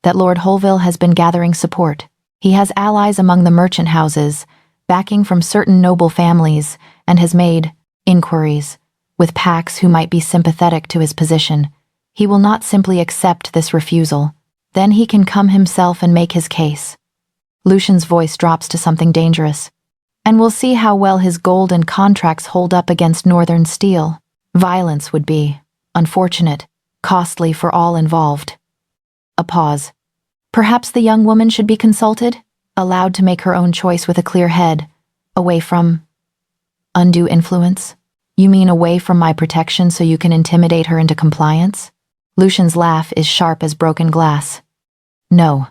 that Lord Holville has been gathering support. He has allies among the merchant houses, backing from certain noble families, and has made inquiries with packs who might be sympathetic to his position. He will not simply accept this refusal. Then he can come himself and make his case. Lucian's voice drops to something dangerous. And we'll see how well his gold and contracts hold up against northern steel. Violence would be unfortunate, costly for all involved. A pause. Perhaps the young woman should be consulted, allowed to make her own choice with a clear head, away from undue influence. You mean away from my protection so you can intimidate her into compliance? Lucian's laugh is sharp as broken glass. No.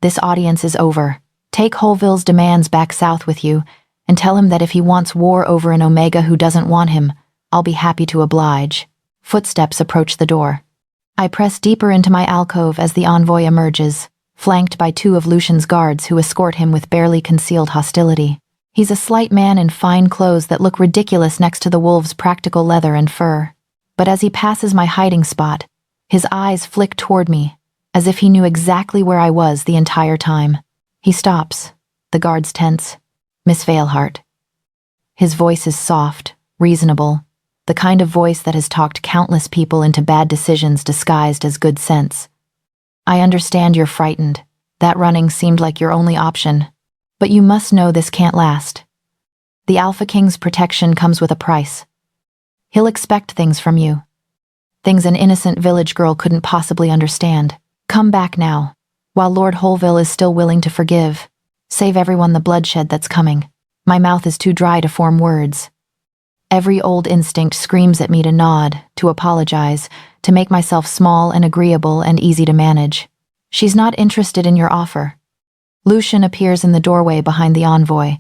This audience is over. Take Holville's demands back south with you, and tell him that if he wants war over an Omega who doesn't want him, I'll be happy to oblige. Footsteps approach the door. I press deeper into my alcove as the envoy emerges, flanked by two of Lucian's guards who escort him with barely concealed hostility. He's a slight man in fine clothes that look ridiculous next to the wolf's practical leather and fur. But as he passes my hiding spot, his eyes flick toward me, as if he knew exactly where I was the entire time. He stops, the guards tense. Miss Veilhart. His voice is soft, reasonable, the kind of voice that has talked countless people into bad decisions disguised as good sense. I understand you're frightened. That running seemed like your only option. But you must know this can't last. The Alpha King's protection comes with a price. He'll expect things from you. Things an innocent village girl couldn't possibly understand. Come back now, while Lord Holville is still willing to forgive. Save everyone the bloodshed that's coming. My mouth is too dry to form words. Every old instinct screams at me to nod, to apologize, to make myself small and agreeable and easy to manage. She's not interested in your offer. Lucian appears in the doorway behind the envoy,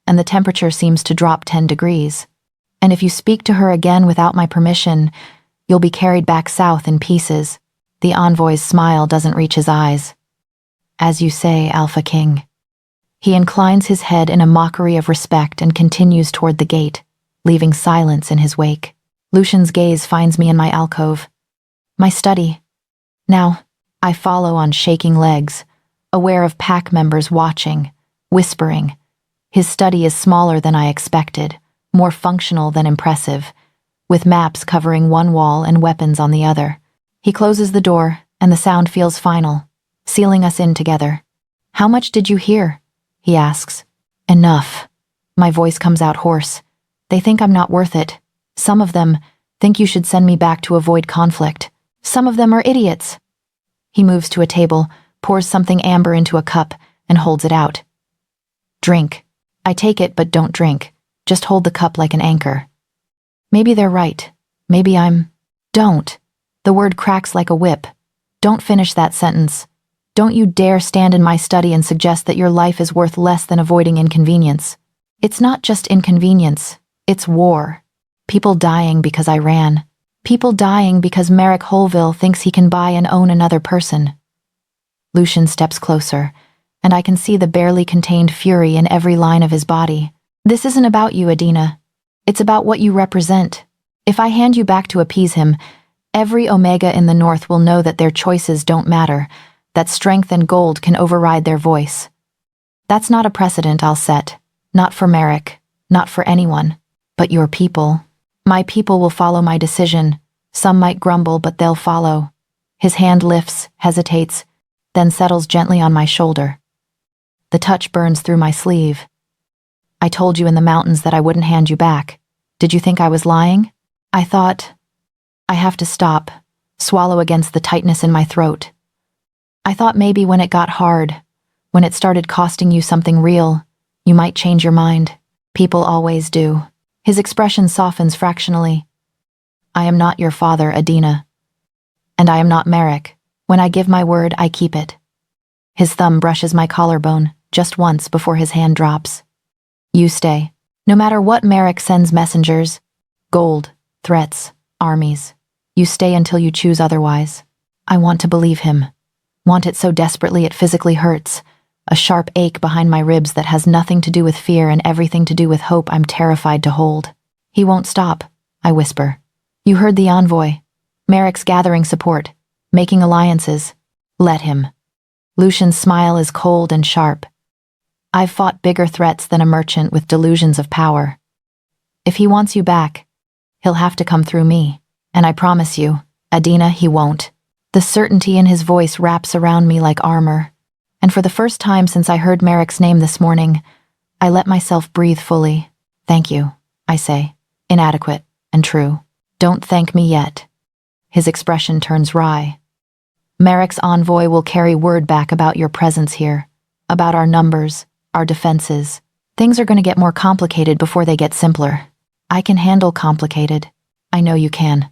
and the temperature seems to drop 10 degrees. And if you speak to her again without my permission, you'll be carried back south in pieces. The envoy's smile doesn't reach his eyes. As you say, Alpha King. He inclines his head in a mockery of respect and continues toward the gate, leaving silence in his wake. Lucian's gaze finds me in my alcove. My study. Now, I follow on shaking legs, aware of pack members watching, whispering. His study is smaller than I expected, more functional than impressive, with maps covering one wall and weapons on the other. He closes the door, and the sound feels final, sealing us in together. How much did you hear? He asks. Enough. My voice comes out hoarse. They think I'm not worth it. Some of them think you should send me back to avoid conflict. Some of them are idiots. He moves to a table, pours something amber into a cup, and holds it out. Drink. I take it but don't drink. Just hold the cup like an anchor. Maybe they're right. Maybe I'm... Don't. The word cracks like a whip. Don't finish that sentence. Don't you dare stand in my study and suggest that your life is worth less than avoiding inconvenience. It's not just inconvenience. It's war. People dying because I ran. People dying because Marek Holville thinks he can buy and own another person. Lucian steps closer, and I can see the barely contained fury in every line of his body. This isn't about you, Adina. It's about what you represent. If I hand you back to appease him, every Omega in the North will know that their choices don't matter, that strength and gold can override their voice. That's not a precedent I'll set. Not for Marek, not for anyone. But your people. My people will follow my decision. Some might grumble, but they'll follow. His hand lifts, hesitates, then settles gently on my shoulder. The touch burns through my sleeve. I told you in the mountains that I wouldn't hand you back. Did you think I was lying? I thought... I have to stop, swallow against the tightness in my throat. I thought maybe when it got hard, when it started costing you something real, you might change your mind. People always do. His expression softens fractionally. I am not your father, Adina. And I am not Marek. When I give my word, I keep it. His thumb brushes my collarbone, just once before his hand drops. You stay. No matter what Marek sends messengers, gold, threats, armies, you stay until you choose otherwise. I want to believe him. Want it so desperately it physically hurts. A sharp ache behind my ribs that has nothing to do with fear and everything to do with hope I'm terrified to hold. He won't stop, I whisper. You heard the envoy. Marek's gathering support, making alliances. Let him. Lucian's smile is cold and sharp. I've fought bigger threats than a merchant with delusions of power. If he wants you back, he'll have to come through me. And I promise you, Adina, he won't. The certainty in his voice wraps around me like armor. And for the first time since I heard Marek's name this morning, I let myself breathe fully. Thank you, I say, inadequate and true. Don't thank me yet. His expression turns wry. Marek's envoy will carry word back about your presence here, about our numbers, our defenses. Things are going to get more complicated before they get simpler. I can handle complicated. I know you can.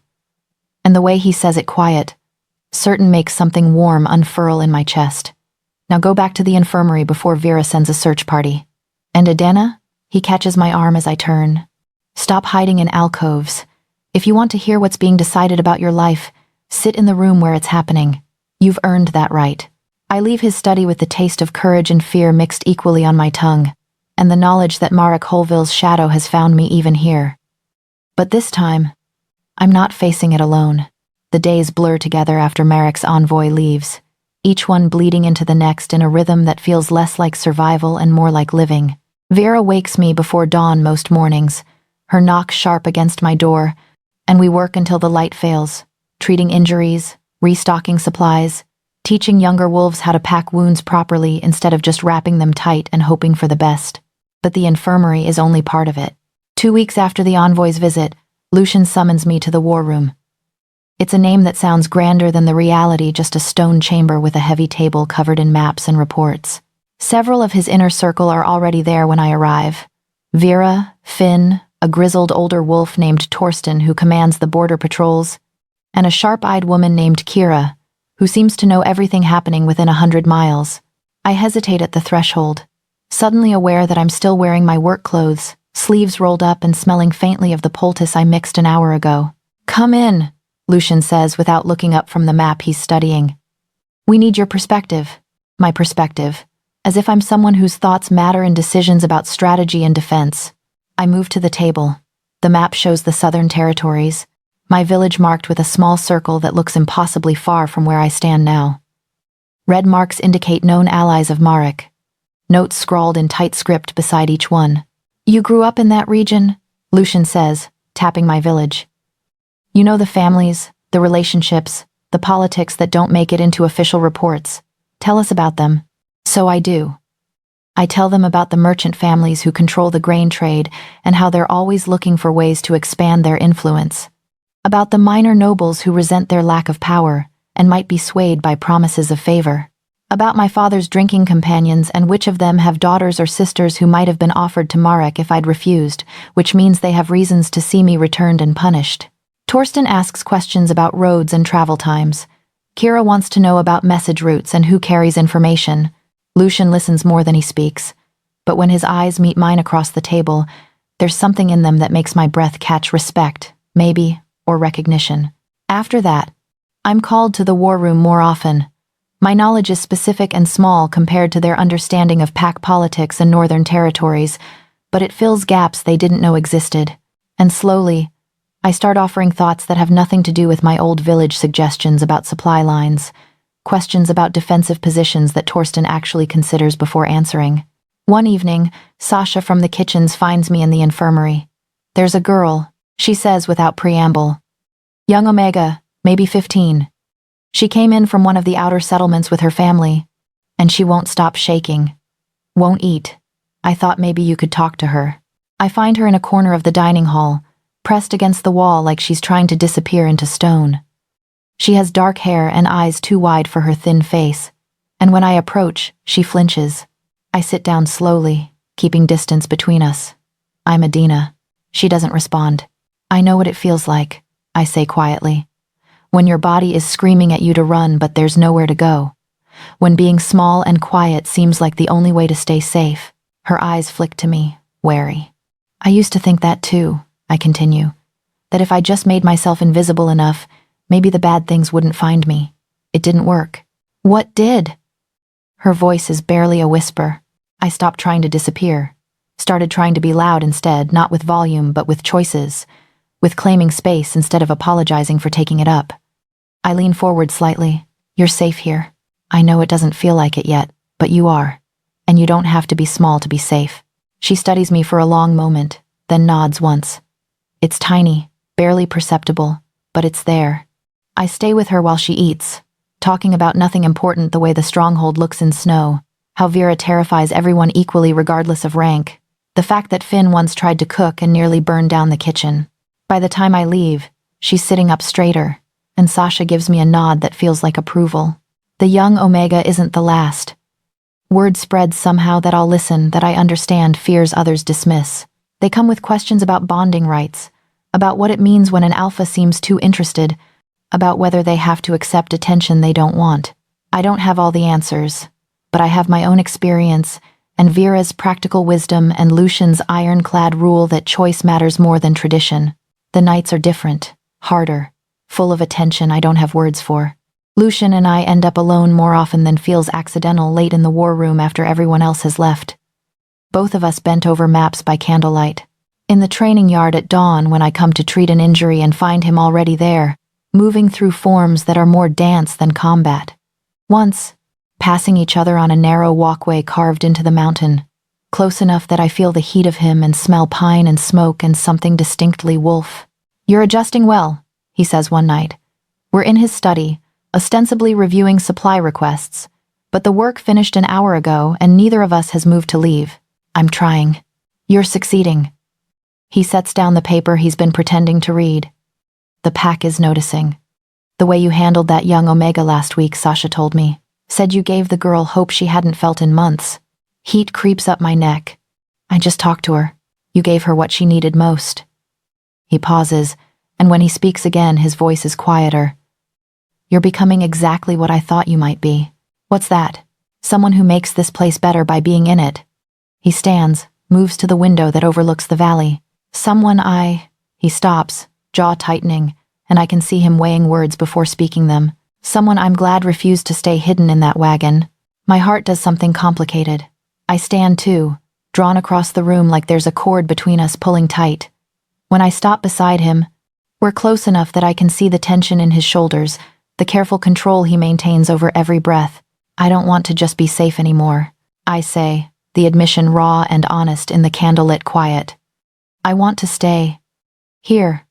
And the way he says it quiet, certain makes something warm unfurl in my chest. Now go back to the infirmary before Vera sends a search party. And Adina? He catches my arm as I turn. Stop hiding in alcoves. If you want to hear what's being decided about your life, sit in the room where it's happening. You've earned that right. I leave his study with the taste of courage and fear mixed equally on my tongue, and the knowledge that Marek Holville's shadow has found me even here. But this time, I'm not facing it alone. The days blur together after Marek's envoy leaves, each one bleeding into the next in a rhythm that feels less like survival and more like living. Vera wakes me before dawn most mornings, her knock sharp against my door, and we work until the light fails, treating injuries, restocking supplies, teaching younger wolves how to pack wounds properly instead of just wrapping them tight and hoping for the best. But the infirmary is only part of it. 2 weeks after the envoy's visit, Lucian summons me to the war room. It's a name that sounds grander than the reality, just a stone chamber with a heavy table covered in maps and reports. Several of his inner circle are already there when I arrive. Vera, Finn, a grizzled older wolf named Torsten who commands the border patrols, and a sharp-eyed woman named Kira, who seems to know everything happening within 100 miles. I hesitate at the threshold, suddenly aware that I'm still wearing my work clothes, sleeves rolled up and smelling faintly of the poultice I mixed an hour ago. Come in, Lucian says without looking up from the map he's studying. We need your perspective. my perspective, as if I'm someone whose thoughts matter in decisions about strategy and defense. I move to the table. The map shows the southern territories, my village marked with a small circle that looks impossibly far from where I stand now. Red marks indicate known allies of Marek. Notes scrawled in tight script beside each one. You grew up in that region? Lucian says, tapping my village. You know the families, the relationships, the politics that don't make it into official reports. Tell us about them. So I do. I tell them about the merchant families who control the grain trade and how they're always looking for ways to expand their influence. About the minor nobles who resent their lack of power and might be swayed by promises of favor. About my father's drinking companions and which of them have daughters or sisters who might have been offered to Marek if I'd refused, which means they have reasons to see me returned and punished. Torsten asks questions about roads and travel times. Kira wants to know about message routes and who carries information. Lucian listens more than he speaks, but when his eyes meet mine across the table, there's something in them that makes my breath catch respect, maybe, or recognition. After that, I'm called to the war room more often. My knowledge is specific and small compared to their understanding of pack politics and northern territories, but it fills gaps they didn't know existed. And slowly, I start offering thoughts that have nothing to do with my old village suggestions about supply lines, questions about defensive positions that Torsten actually considers before answering. One evening, Sasha from the kitchens finds me in the infirmary. There's a girl, she says without preamble. Young Omega, maybe 15. She came in from one of the outer settlements with her family, and she won't stop shaking. Won't eat. I thought maybe you could talk to her. I find her in a corner of the dining hall, pressed against the wall like she's trying to disappear into stone. She has dark hair and eyes too wide for her thin face, and when I approach, she flinches. I sit down slowly, keeping distance between us. I'm Adina. She doesn't respond. I know what it feels like, I say quietly. When your body is screaming at you to run but there's nowhere to go. When being small and quiet seems like the only way to stay safe. Her eyes flick to me, wary. I used to think that too, I continue. That if I just made myself invisible enough, maybe the bad things wouldn't find me. It didn't work. What did? Her voice is barely a whisper. I stopped trying to disappear. Started trying to be loud instead, not with volume but with choices. With claiming space instead of apologizing for taking it up. I lean forward slightly. You're safe here. I know it doesn't feel like it yet, but you are. And you don't have to be small to be safe. She studies me for a long moment, then nods once. It's tiny, barely perceptible, but it's there. I stay with her while she eats, talking about nothing important, the way the stronghold looks in snow, how Vera terrifies everyone equally regardless of rank, the fact that Finn once tried to cook and nearly burned down the kitchen. By the time I leave, she's sitting up straighter, and Sasha gives me a nod that feels like approval. The young Omega isn't the last. Word spreads somehow that I'll listen, that I understand fears others dismiss. They come with questions about bonding rights, about what it means when an alpha seems too interested, about whether they have to accept attention they don't want. I don't have all the answers, but I have my own experience, and Vera's practical wisdom and Lucian's ironclad rule that choice matters more than tradition. The nights are different, harder, full of attention I don't have words for. Lucian and I end up alone more often than feels accidental late in the war room after everyone else has left. Both of us bent over maps by candlelight. In the training yard at dawn when I come to treat an injury and find him already there, moving through forms that are more dance than combat. Once, passing each other on a narrow walkway carved into the mountain, close enough that I feel the heat of him and smell pine and smoke and something distinctly wolf. You're adjusting well, he says one night. We're in his study, ostensibly reviewing supply requests, but the work finished an hour ago and neither of us has moved to leave. I'm trying. You're succeeding. He sets down the paper he's been pretending to read. The pack is noticing. The way you handled that young Omega last week, Sasha told me. Said you gave the girl hope she hadn't felt in months. Heat creeps up my neck. I just talked to her. You gave her what she needed most. He pauses, and when he speaks again, his voice is quieter. You're becoming exactly what I thought you might be. What's that? Someone who makes this place better by being in it. He stands, moves to the window that overlooks the valley. He stops, jaw tightening, and I can see him weighing words before speaking them. Someone I'm glad refused to stay hidden in that wagon. My heart does something complicated. I stand too, drawn across the room like there's a cord between us pulling tight. When I stop beside him, we're close enough that I can see the tension in his shoulders, the careful control he maintains over every breath. I don't want to just be safe anymore, I say, the admission raw and honest in the candlelit quiet. I want to stay. Here.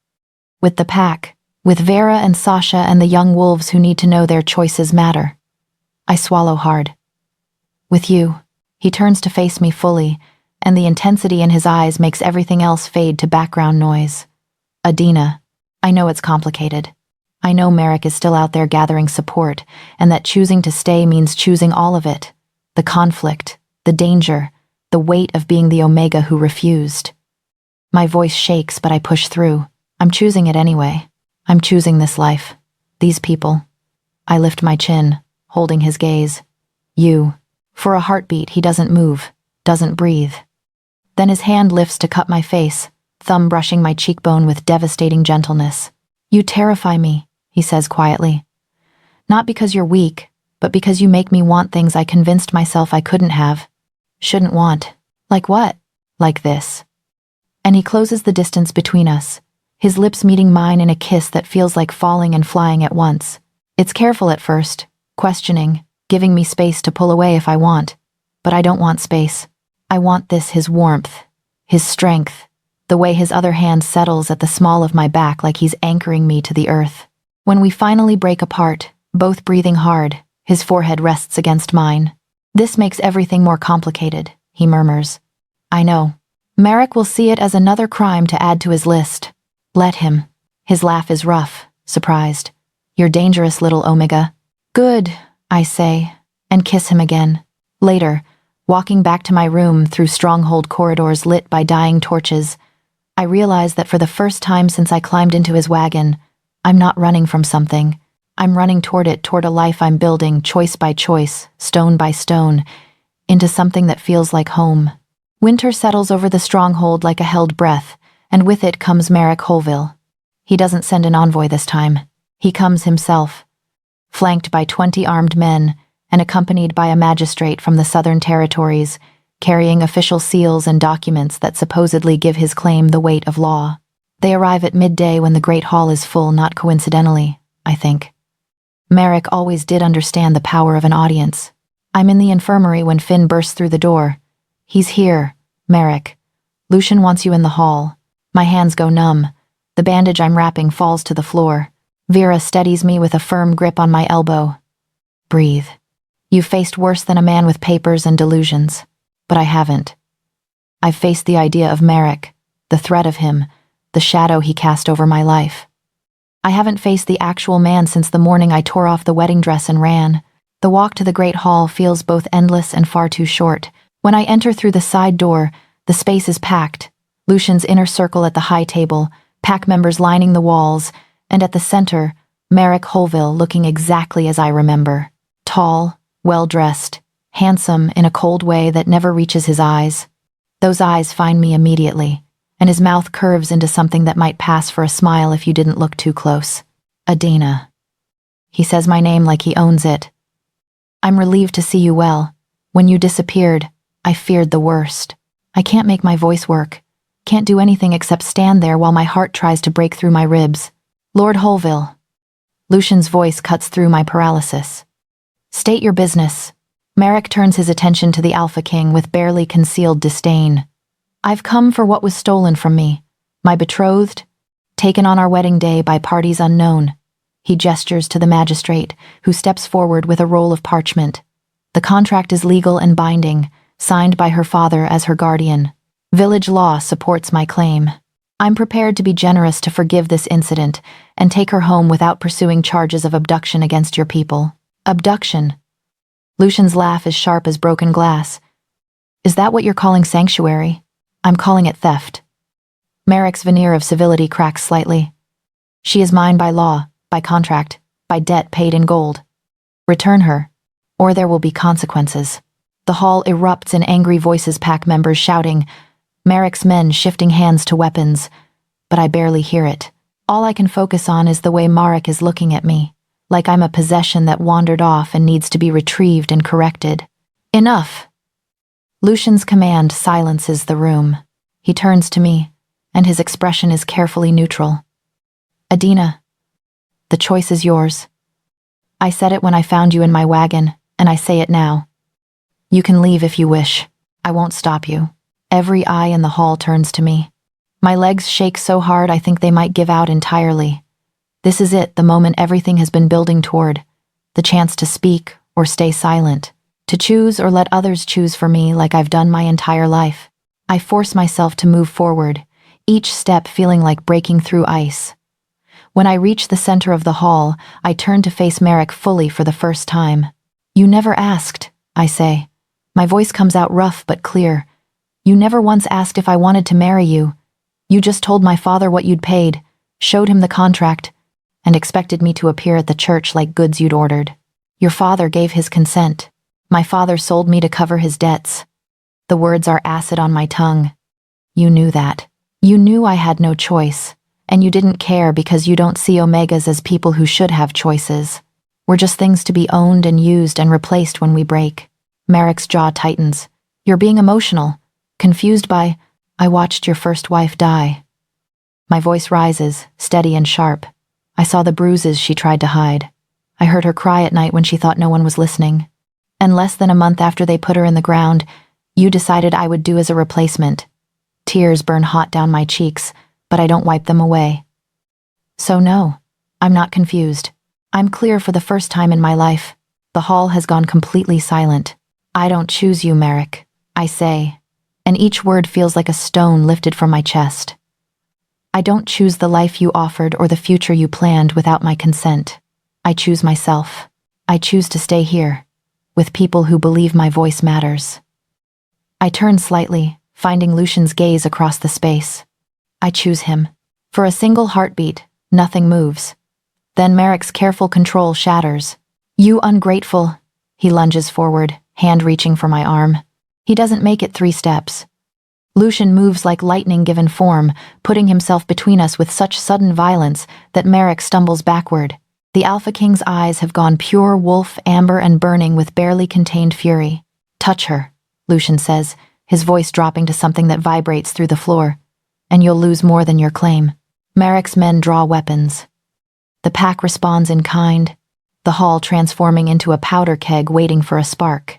With the pack. With Vera and Sasha and the young wolves who need to know their choices matter. I swallow hard. With you. He turns to face me fully, and the intensity in his eyes makes everything else fade to background noise. Adina. I know it's complicated. I know Marek is still out there gathering support, and that choosing to stay means choosing all of it. The conflict, the danger, the weight of being the Omega who refused. My voice shakes, but I push through. I'm choosing it anyway. I'm choosing this life. These people. I lift my chin, holding his gaze. You. For a heartbeat, he doesn't move, doesn't breathe. Then his hand lifts to cut my face, thumb brushing my cheekbone with devastating gentleness. You terrify me, he says quietly. Not because you're weak, but because you make me want things I convinced myself I couldn't have. Shouldn't want. Like what? Like this. And he closes the distance between us, his lips meeting mine in a kiss that feels like falling and flying at once. It's careful at first, questioning, giving me space to pull away if I want. But I don't want space. I want this, his warmth, his strength, the way his other hand settles at the small of my back like he's anchoring me to the earth. When we finally break apart, both breathing hard, his forehead rests against mine. This makes everything more complicated, he murmurs. I know. Marek will see it as another crime to add to his list. Let him. His laugh is rough, surprised. You're dangerous, little Omega. Good, I say, and kiss him again. Later, walking back to my room through stronghold corridors lit by dying torches, I realize that for the first time since I climbed into his wagon, I'm not running from something. I'm running toward it, toward a life I'm building, choice by choice, stone by stone, into something that feels like home. Winter settles over the stronghold like a held breath, and with it comes Marek Holville. He doesn't send an envoy this time. He comes himself, flanked by 20 armed men and accompanied by a magistrate from the Southern Territories, carrying official seals and documents that supposedly give his claim the weight of law. They arrive at midday when the Great Hall is full, not coincidentally, I think. Marek always did understand the power of an audience. I'm in the infirmary when Finn bursts through the door. He's here, Marek. Lucian wants you in the hall. My hands go numb. The bandage I'm wrapping falls to the floor. Vera steadies me with a firm grip on my elbow. Breathe. You've faced worse than a man with papers and delusions. But I haven't. I've faced the idea of Marek, the threat of him, the shadow he cast over my life. I haven't faced the actual man since the morning I tore off the wedding dress and ran. The walk to the Great Hall feels both endless and far too short. When I enter through the side door, the space is packed. Lucian's inner circle at the high table, pack members lining the walls, and at the center, Marek Holville looking exactly as I remember. Tall, well-dressed, handsome in a cold way that never reaches his eyes. Those eyes find me immediately, and his mouth curves into something that might pass for a smile if you didn't look too close. Adina. He says my name like he owns it. I'm relieved to see you well. When you disappeared, I feared the worst. I can't make my voice work. Can't do anything except stand there while my heart tries to break through my ribs. Lord Holville. Lucian's voice cuts through my paralysis. State your business. Marek turns his attention to the Alpha King with barely concealed disdain. I've come for what was stolen from me. My betrothed, taken on our wedding day by parties unknown. He gestures to the magistrate, who steps forward with a roll of parchment. The contract is legal and binding, signed by her father as her guardian. Village law supports my claim. I'm prepared to be generous to forgive this incident and take her home without pursuing charges of abduction against your people. Abduction. Lucian's laugh is sharp as broken glass. Is that what you're calling sanctuary? I'm calling it theft. Marek's veneer of civility cracks slightly. She is mine by law, by contract, by debt paid in gold. Return her, or there will be consequences. The hall erupts in angry voices, pack members shouting, Marek's men shifting hands to weapons, but I barely hear it. All I can focus on is the way Marek is looking at me, like I'm a possession that wandered off and needs to be retrieved and corrected. Enough! Lucian's command silences the room. He turns to me, and his expression is carefully neutral. Adina, the choice is yours. I said it when I found you in my wagon, and I say it now. You can leave if you wish. I won't stop you. Every eye in the hall turns to me. My legs shake so hard I think they might give out entirely. This is it, the moment everything has been building toward. The chance to speak or stay silent. To choose or let others choose for me like I've done my entire life. I force myself to move forward, each step feeling like breaking through ice. When I reach the center of the hall, I turn to face Marek fully for the first time. You never asked, I say. My voice comes out rough but clear. You never once asked if I wanted to marry you. You just told my father what you'd paid, showed him the contract, and expected me to appear at the church like goods you'd ordered. Your father gave his consent. My father sold me to cover his debts. The words are acid on my tongue. You knew that. You knew I had no choice, and you didn't care because you don't see Omegas as people who should have choices. We're just things to be owned and used and replaced when we break. Marek's jaw tightens. You're being emotional, confused by, I watched your first wife die. My voice rises, steady and sharp. I saw the bruises she tried to hide. I heard her cry at night when she thought no one was listening. And less than a month after they put her in the ground, you decided I would do as a replacement. Tears burn hot down my cheeks, but I don't wipe them away. So no, I'm not confused. I'm clear for the first time in my life. The hall has gone completely silent. I don't choose you, Marek, I say, and each word feels like a stone lifted from my chest. I don't choose the life you offered or the future you planned without my consent. I choose myself. I choose to stay here, with people who believe my voice matters. I turn slightly, finding Lucian's gaze across the space. I choose him. For a single heartbeat, nothing moves. Then Marek's careful control shatters. You ungrateful. He lunges forward, hand reaching for my arm. He doesn't make it 3 steps. Lucian moves like lightning given form, putting himself between us with such sudden violence that Marek stumbles backward. The Alpha King's eyes have gone pure wolf, amber and burning with barely contained fury. Touch her, Lucian says, his voice dropping to something that vibrates through the floor. And you'll lose more than your claim. Marek's men draw weapons. The pack responds in kind, the hall transforming into a powder keg waiting for a spark.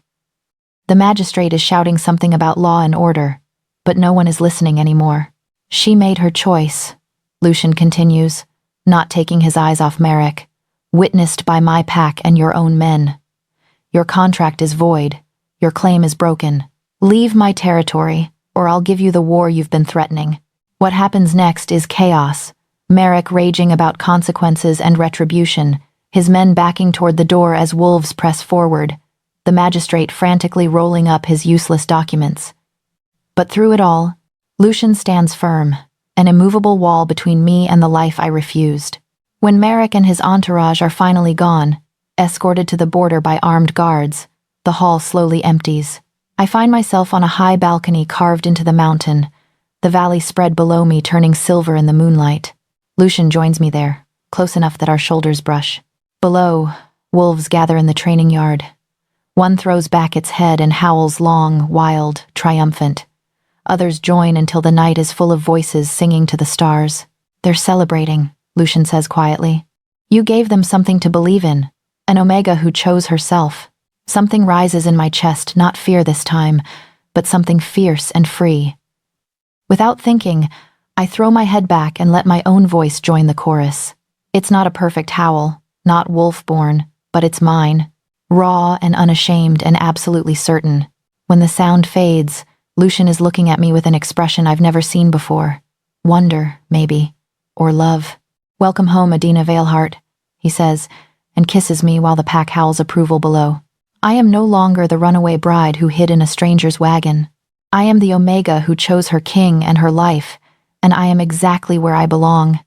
The magistrate is shouting something about law and order, but no one is listening anymore. She made her choice, Lucian continues, not taking his eyes off Marek, witnessed by my pack and your own men. Your contract is void. Your claim is broken. Leave my territory, or I'll give you the war you've been threatening. What happens next is chaos. Marek raging about consequences and retribution, his men backing toward the door as wolves press forward, the magistrate frantically rolling up his useless documents. But through it all, Lucian stands firm, an immovable wall between me and the life I refused. When Marek and his entourage are finally gone, escorted to the border by armed guards, the hall slowly empties. I find myself on a high balcony carved into the mountain, the valley spread below me turning silver in the moonlight. Lucian joins me there, close enough that our shoulders brush. Below, wolves gather in the training yard. One throws back its head and howls long, wild, triumphant. Others join until the night is full of voices singing to the stars. They're celebrating, Lucian says quietly. You gave them something to believe in, an Omega who chose herself. Something rises in my chest, not fear this time, but something fierce and free. Without thinking, I throw my head back and let my own voice join the chorus. It's not a perfect howl, not wolf-born, but it's mine. Raw and unashamed and absolutely certain. When the sound fades, Lucian is looking at me with an expression I've never seen before. Wonder, maybe. Or love. Welcome home, Adina Veilhart, he says, and kisses me while the pack howls approval below. I am no longer the runaway bride who hid in a stranger's wagon. I am the Omega who chose her king and her life, and I am exactly where I belong.